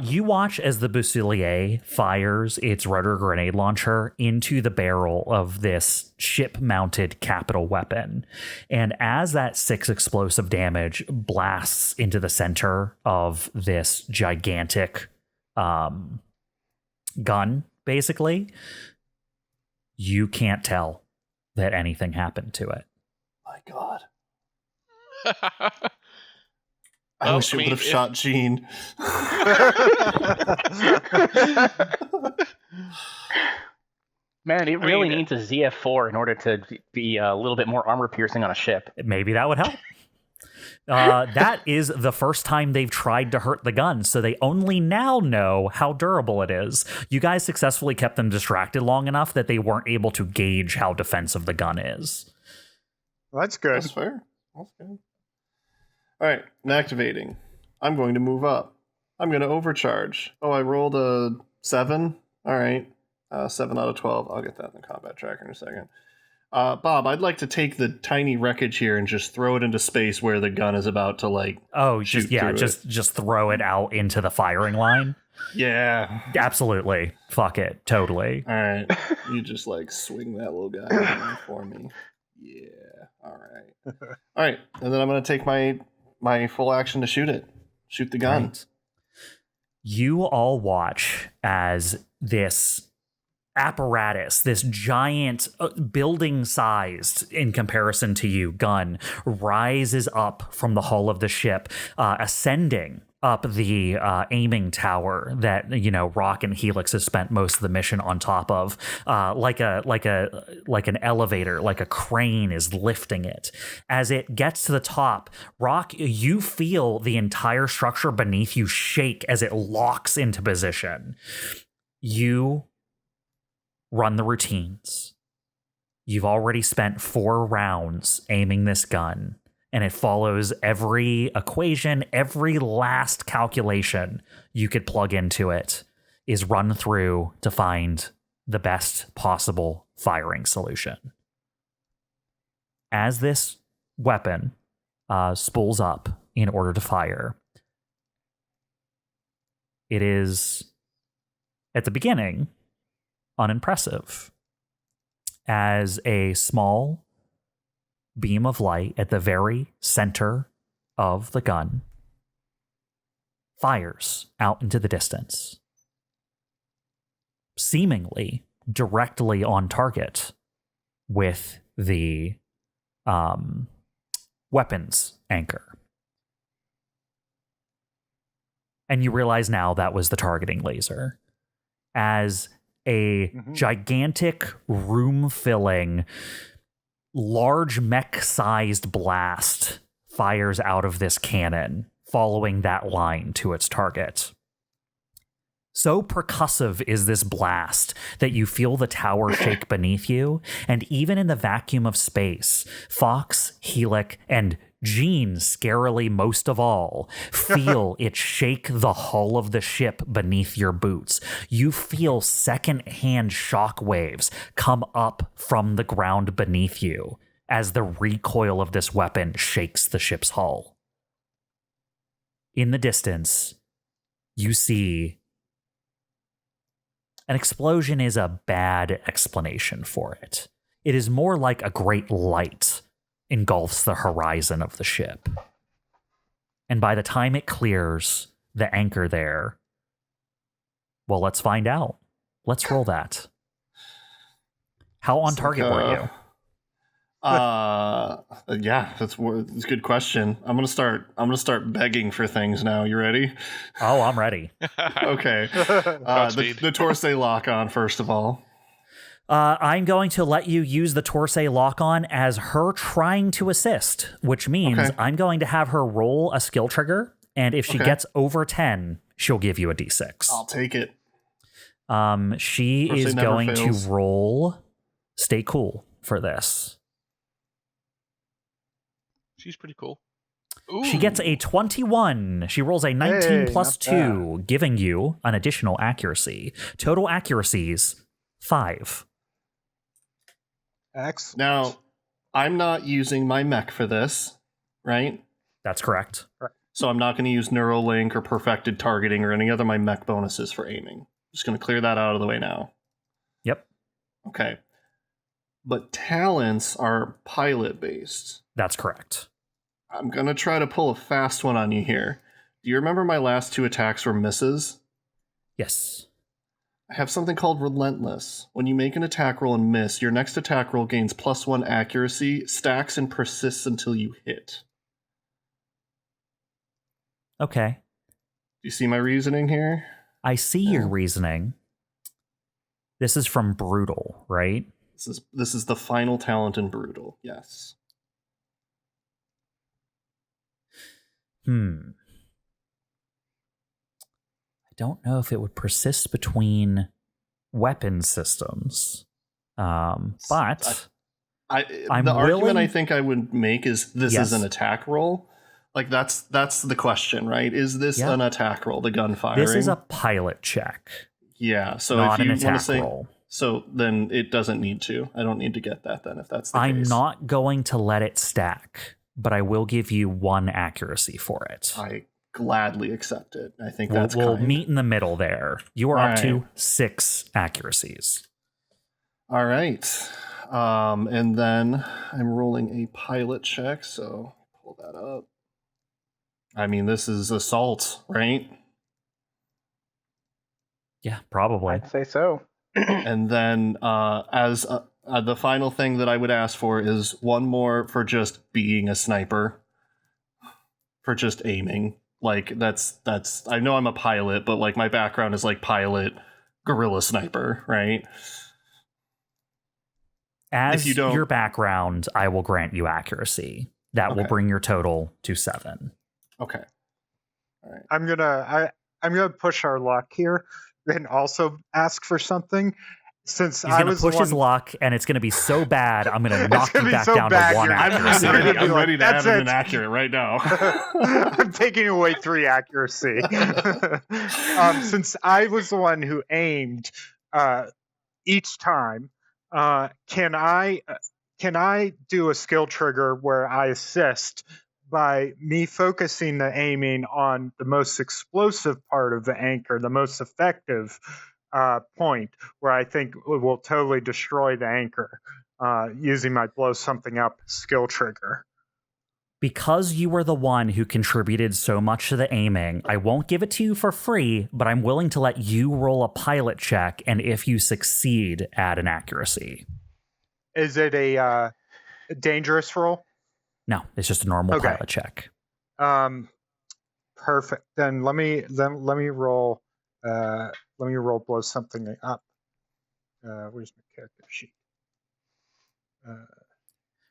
You watch as the Busilier fires its rotor grenade launcher into the barrel of this ship-mounted capital weapon. And as that 6 explosive damage blasts into the center of this gigantic gun, basically, you can't tell that anything happened to it. My God. I wish it would have shot Gene. Man, it really needs a ZF4 in order to be a little bit more armor piercing on a ship. Maybe that would help. That is the first time they've tried to hurt the gun, so they only now know how durable it is. You guys successfully kept them distracted long enough that they weren't able to gauge how defensive the gun is. Well, that's good. That's fair. That's good. All right, I'm activating. I'm going to move up. I'm going to overcharge. Oh, I rolled a 7. All right, 7 out of 12. I'll get that in the combat tracker in a second. Bob, I'd like to take the tiny wreckage here and just throw it into space where the gun is about to just throw it out into the firing line. Yeah, absolutely. Fuck it, totally. All right, you just swing that little guy for me. Yeah. All right, and then I'm gonna take my full action to shoot the gun. Right. You all watch as this apparatus, this giant building-sized, in comparison to you, gun, rises up from the hull of the ship, ascending up the aiming tower that Rock and Helix has spent most of the mission on top of, like an elevator, like a crane is lifting it. As it gets to the top, Rock, you feel the entire structure beneath you shake as it locks into position. You run the routines. You've already spent 4 rounds aiming this gun, and it follows every equation, every last calculation you could plug into it is run through to find the best possible firing solution. As this weapon spools up in order to fire, it is, at the beginning, unimpressive, as a small beam of light at the very center of the gun fires out into the distance, seemingly directly on target with the weapons anchor. And you realize now that was the targeting laser, as a gigantic, room-filling, large mech-sized blast fires out of this cannon, following that line to its target. So percussive is this blast that you feel the tower shake beneath you, and even in the vacuum of space, Fox, Helix, and Gene, scarily most of all, feel it shake the hull of the ship beneath your boots. You feel second-hand shock waves come up from the ground beneath you as the recoil of this weapon shakes the ship's hull. In the distance, you see an explosion is a bad explanation for it. It is more like a great light engulfs the horizon of the ship. And by the time it clears the anchor there, well, let's find out. Let's roll that. How on target were you? Yeah, that's a good question. I'm gonna start begging for things now. You ready? Oh, I'm ready. Okay. The Torsay lock on, first of all. I'm going to let you use the Torsay lock-on as her trying to assist, which means I'm going to have her roll a skill trigger, and if she gets over 10, she'll give you a d6. I'll take it. She Torsay is never going fails. to roll Stay Cool for this. She's pretty cool. She gets a 21. She rolls a 19 plus 2, giving you an additional accuracy. Total accuracies, 5. Excellent. Now, I'm not using my mech for this, right? That's correct. So I'm not going to use Neuralink or Perfected Targeting or any other of my mech bonuses for aiming. Just going to clear that out of the way now. Yep. Okay. But talents are pilot-based. That's correct. I'm going to try to pull a fast one on you here. Do you remember my last 2 attacks were misses? Yes. I have something called Relentless. When you make an attack roll and miss, your next attack roll gains +1 accuracy, stacks, and persists until you hit. Okay. Do you see my reasoning here? I see your reasoning. This is from Brutal, right? This is the final talent in Brutal. Yes. I don't know if it would persist between weapon systems. But I'm the willing... argument I think I would make is this Yes. is an attack roll. Like that's the question, right? Is this an attack roll, the gun firing? This is a pilot check. Yeah, so not if you an want to attack say roll. so, then it doesn't need to. I don't need to get that then if that's the case. I'm not going to let it stack, but I will give you 1 accuracy for it. I gladly accept it. I think We'll kind. meet in the middle there. You are All up to right. 6 accuracies. All right. And then I'm rolling a pilot check, so pull that up. I mean, this is assault, right? Yeah, probably. I'd say so. And then as the final thing that I would ask for is 1 more for just being a sniper, for just aiming. Like that's I know I'm a pilot, but like my background is like pilot, guerrilla sniper, right? As you don't- your background, I will grant you accuracy. That will Okay. bring your total to 7. Okay. All right. I'm gonna push our luck here, and also ask for something. Since He's I going to was push the one, his luck, and it's going to be so bad, I'm going to It's knock gonna you be back so down bad, to 1 you're- accuracy. I'm ready I'm ready to That's have an it. inaccurate right now. I'm taking away 3 accuracy. Since I was the one who aimed each time, can I do a skill trigger where I assist by me focusing the aiming on the most explosive part of the anchor, the most effective point, where I think it will totally destroy the anchor, using my blow something up skill trigger? Because you were the one who contributed so much to the aiming, I won't give it to you for free, but I'm willing to let you roll a pilot check, and if you succeed, add an accuracy. Is it a dangerous roll? No, it's just a normal Okay. pilot check. Perfect. Then let me roll. Let me roll blow something up. Where's my character sheet?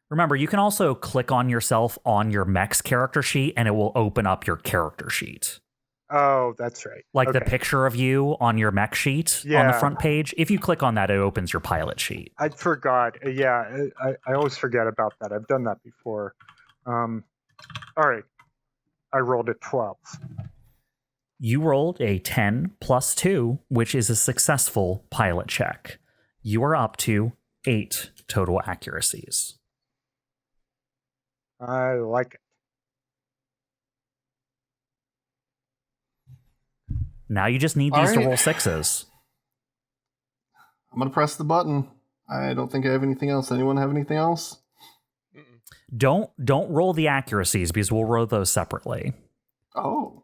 Remember, you can also click on yourself on your mech's character sheet, and it will open up your character sheet. Oh, that's right. Like the Okay. picture of you on your mech sheet on the Yeah. front page. If you click on that, it opens your pilot sheet. I forgot. Yeah, I always forget about that. I've done that before. All right. I rolled a 12. You rolled a 10 plus 2, which is a successful pilot check. You are up to 8 total accuracies. I like it. Now you just need All these to right. roll 6s. I'm going to press the button. I don't think I have anything else. Anyone have anything else? Don't roll the accuracies because we'll roll those separately. Oh.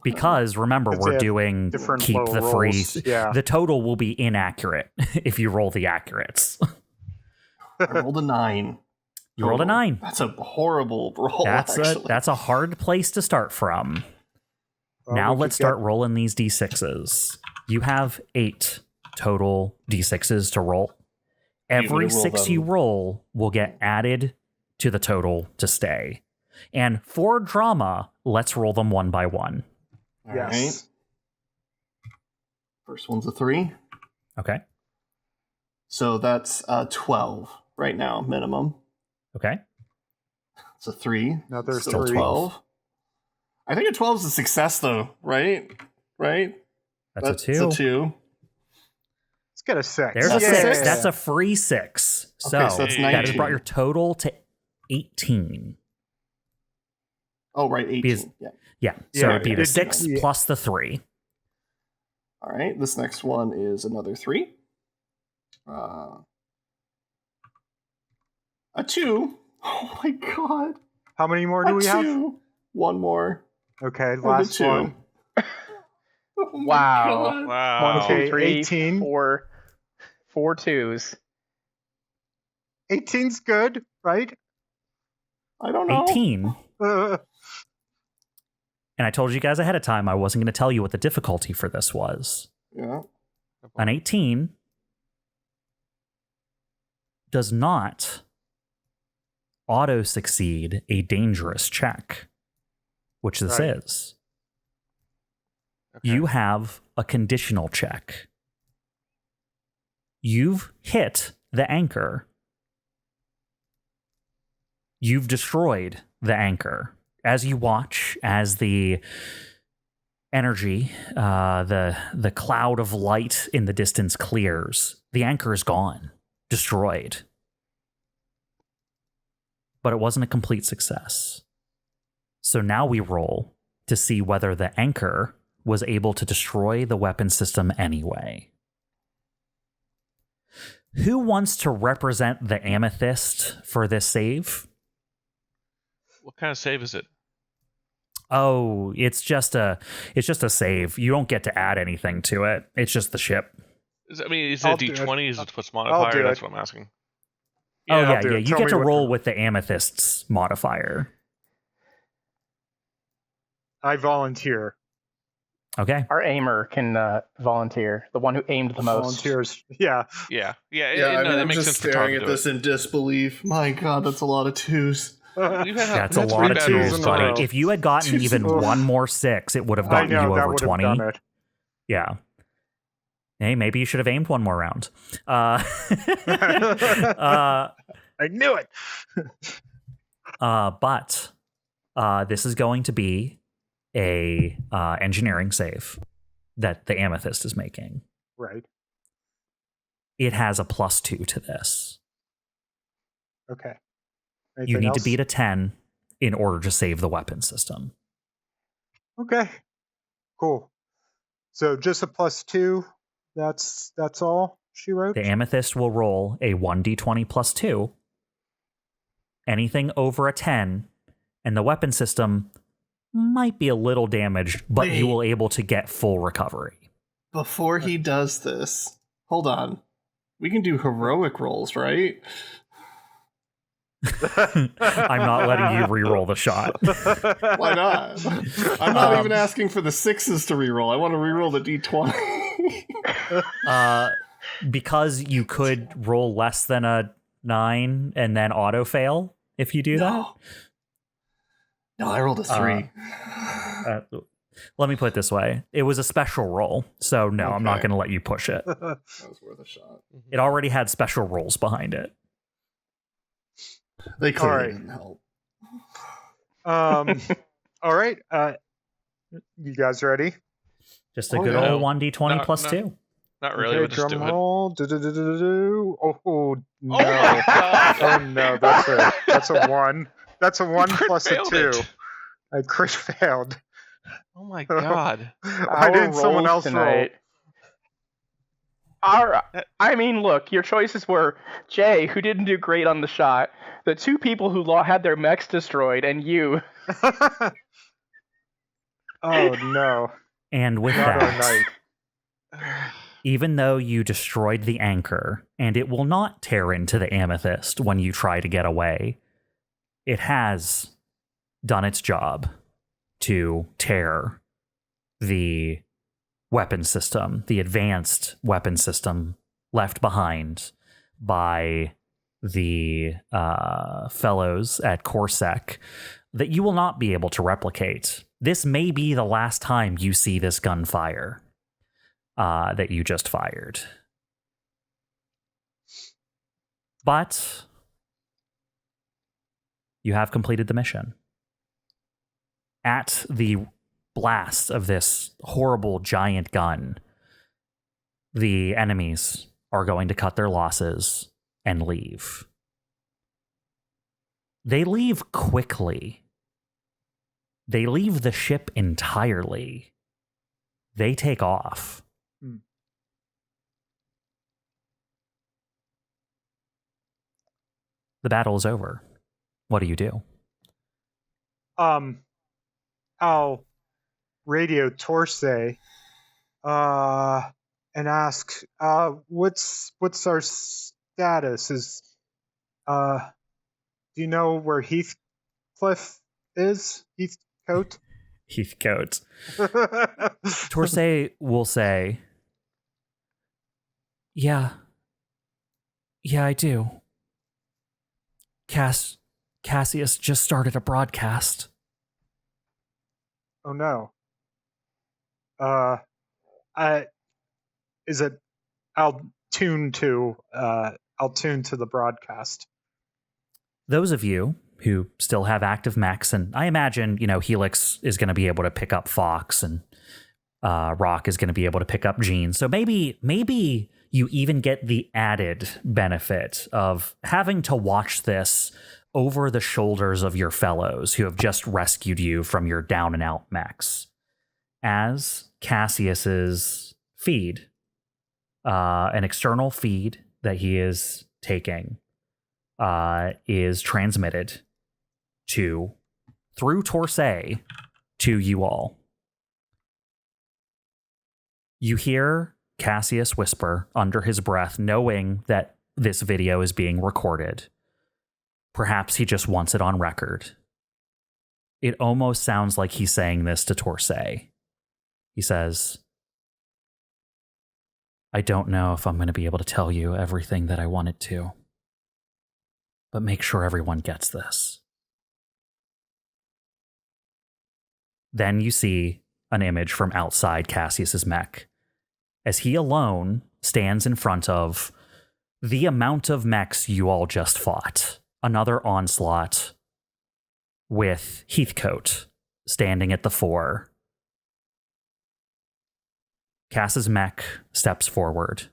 Because remember, Because they we're have doing different keep low the free. rolls, yeah. The total will be inaccurate if you roll the accurates. I rolled a 9. You rolled a 9. That's a horrible roll, actually. That's a hard place to start from. Well, Now we let's could start rolling these d6s. You have 8 total d6s to roll. Every need to roll 6 them. you roll will get added to the total to stay. And for drama, let's roll them one by one. All Yes. right. First one's a 3. Okay. So that's 12 right now, minimum. Okay. It's a 3. Another Still 3. 12. I think a 12 is a success, though, right? Right? That's a 2. It's a 2. Let's get a 6. There's a That's a 6. six? That's a free 6. So, Okay, so that's that has 19. brought your total to 18. Oh, right, 18. Because- Yeah. Yeah. So Yeah, it'd be the it- 6 yeah. plus the 3. All right, this next one is another 3. A 2. Oh my god. How many more do A we have? 2. One more. Okay, And a last 2. one. Oh my Wow. God. Wow. 1, 2, Okay, 3, 18. 4 2s. 18's good, right? I don't know. 18. Uh, And I told you guys ahead of time I wasn't going to tell you what the difficulty for this was. Yeah. An 18 does not auto-succeed a dangerous check, which this is. Okay. You have a conditional check. You've hit the anchor. You've destroyed the anchor. As you watch, as the energy, the cloud of light in the distance clears, the anchor is gone, destroyed. But it wasn't a complete success. So now we roll to see whether the anchor was able to destroy the weapon system anyway. Who wants to represent the amethyst for this save? What kind of save is it? Oh, it's just a save. You don't get to add anything to it. It's just the ship. Is it a I'll do it. D20? Is it plus I'll modifier? do That's it. what I'm asking. Yeah, do it. You Tell get me to what roll to- with the amethyst's modifier. I volunteer. Okay. Our aimer can volunteer. The one who aimed the most. Volunteers. Yeah. Yeah. I'm that makes just sense for Todd staring to at do this in disbelief. My God, that's a lot of twos. it. That's a lot of three twos, in a buddy. row. If you had gotten even Oof. one more 6, it would have I gotten know, you that over would have 20. done it. Yeah. Hey, maybe you should have aimed one more round. I knew it. But this is going to be a engineering save that the amethyst is making. Right. It has a +2 to this. Okay. You Anything need else? to beat a 10 in order to save the weapon system. Okay. Cool. So just a +2. That's all she wrote. The amethyst will roll a 1d20 +2. Anything over a 10, and the weapon system might be a little damaged, but you Wait. will able to get full recovery. Before he does this, hold on. We can do heroic rolls, right? I'm not letting you re-roll the shot. Why not? I'm not even asking for the 6s to reroll. I want to reroll the d20. Because you could roll less than a 9 and then auto fail if you do No, I rolled a 3. that. Let me put it this way. It was a special roll, so no, I'm not Okay. going to let you push it. That was worth a shot. It already had special rolls behind it. They clearly Alright. didn't help. All right. You guys ready? Just a Oh, good yeah. old 1d20 No, plus no. 2. Not really, Okay, but just drum do it. roll. Do-do-do-do-do-do. Oh no! my God. Oh no! That's a 1. That's a 1 crit plus a failed 2. it. I crit failed. Oh my God. Why didn't someone else roll? All right. I mean, look, your choices were Jay, who didn't do great on the shot, the 2 people who had their mechs destroyed, and you. Oh no! And with Not our that, night. even though you destroyed the anchor, and it will not tear into the amethyst when you try to get away, it has done its job to tear the weapon system, the advanced weapon system left behind by the fellows at Corsec that you will not be able to replicate. This may be the last time you see this gunfire that you just fired. But you have completed the mission. At the blast of this horrible giant gun, the enemies are going to cut their losses and leave. They leave quickly. They leave the ship entirely. They take off. Hmm. The battle is over. What do you do? I'll radio Torsay, and ask, what's our status? Do you know where Heathcliff is? Heathcote? Heathcote. Torsay will say, Yeah, I do. Cassius just started a broadcast. Oh no. I'll tune to the broadcast. Those of you who still have active mechs, and I imagine, Helix is going to be able to pick up Fox, and Rock is going to be able to pick up Gene. So maybe you even get the added benefit of having to watch this over the shoulders of your fellows who have just rescued you from your down and out mechs. As Cassius's feed, an external feed that he is taking, is transmitted through Torsay to you all. You hear Cassius whisper under his breath, knowing that this video is being recorded. Perhaps he just wants it on record. It almost sounds like he's saying this to Torsay. He says, I don't know if I'm going to be able to tell you everything that I wanted to, but make sure everyone gets this. Then you see an image from outside Cassius's mech as he alone stands in front of the amount of mechs you all just fought. Another onslaught with Heathcote standing at the fore. Cass's mech steps forward,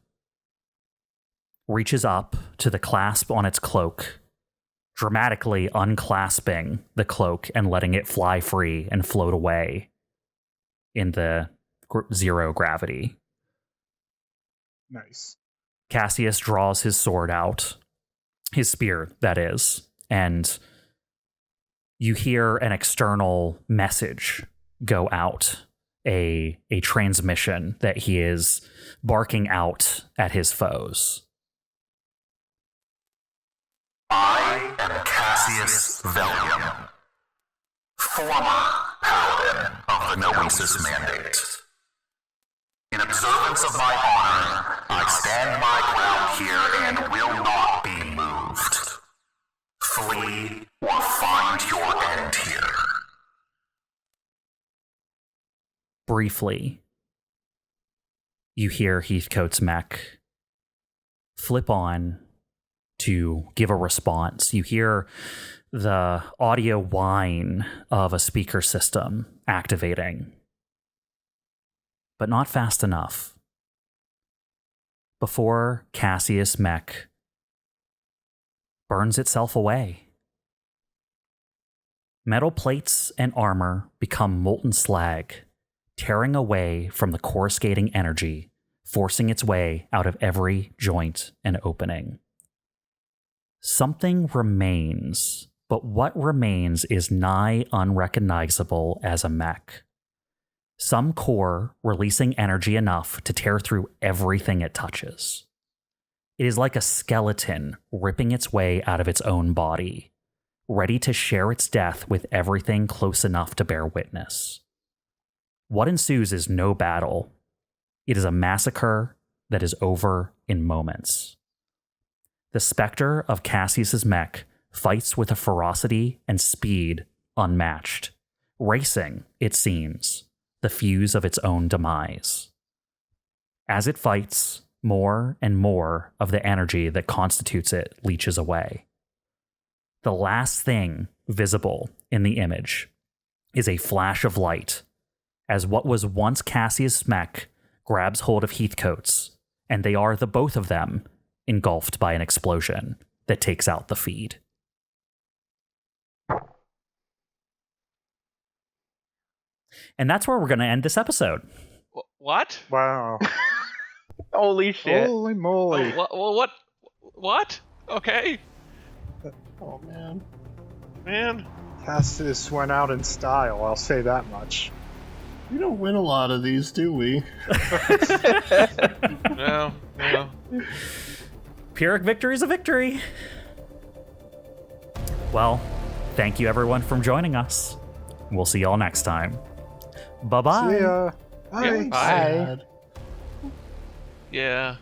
reaches up to the clasp on its cloak, dramatically unclasping the cloak and letting it fly free and float away in the zero gravity. Nice. Cassius draws his sword out, his spear, that is, and you hear an external message go out, a transmission that he is barking out at his foes. I am Cassius Velium, former paladin of the Noesis Mandate. In observance of my honor, I stand my ground here and will not be moved. Flee or find your end here. Briefly, you hear Heathcote's mech flip on to give a response. You hear the audio whine of a speaker system activating, but not fast enough. Before Cassius' mech burns itself away, metal plates and armor become molten slag, tearing away from the coruscating energy, forcing its way out of every joint and opening. Something remains, but what remains is nigh unrecognizable as a mech. Some core releasing energy enough to tear through everything it touches. It is like a skeleton ripping its way out of its own body, ready to share its death with everything close enough to bear witness. What ensues is no battle. It is a massacre that is over in moments. The specter of Cassius's mech fights with a ferocity and speed unmatched, racing, it seems, the fuse of its own demise. As it fights, more and more of the energy that constitutes it leaches away. The last thing visible in the image is a flash of light as what was once Cassius' mech grabs hold of Heathcote's, and they are the both of them engulfed by an explosion that takes out the feed. And that's where we're going to end this episode. What? Wow. Holy shit. Holy moly. Oh, what? Okay. Oh, man. Man. Cassius went out in style, I'll say that much. We don't win a lot of these, do we? No. Pyrrhic victory is a victory. Well, thank you everyone for joining us. We'll see y'all next time. Bye-bye. See ya. Yeah, Bye. bye. Sad. Yeah.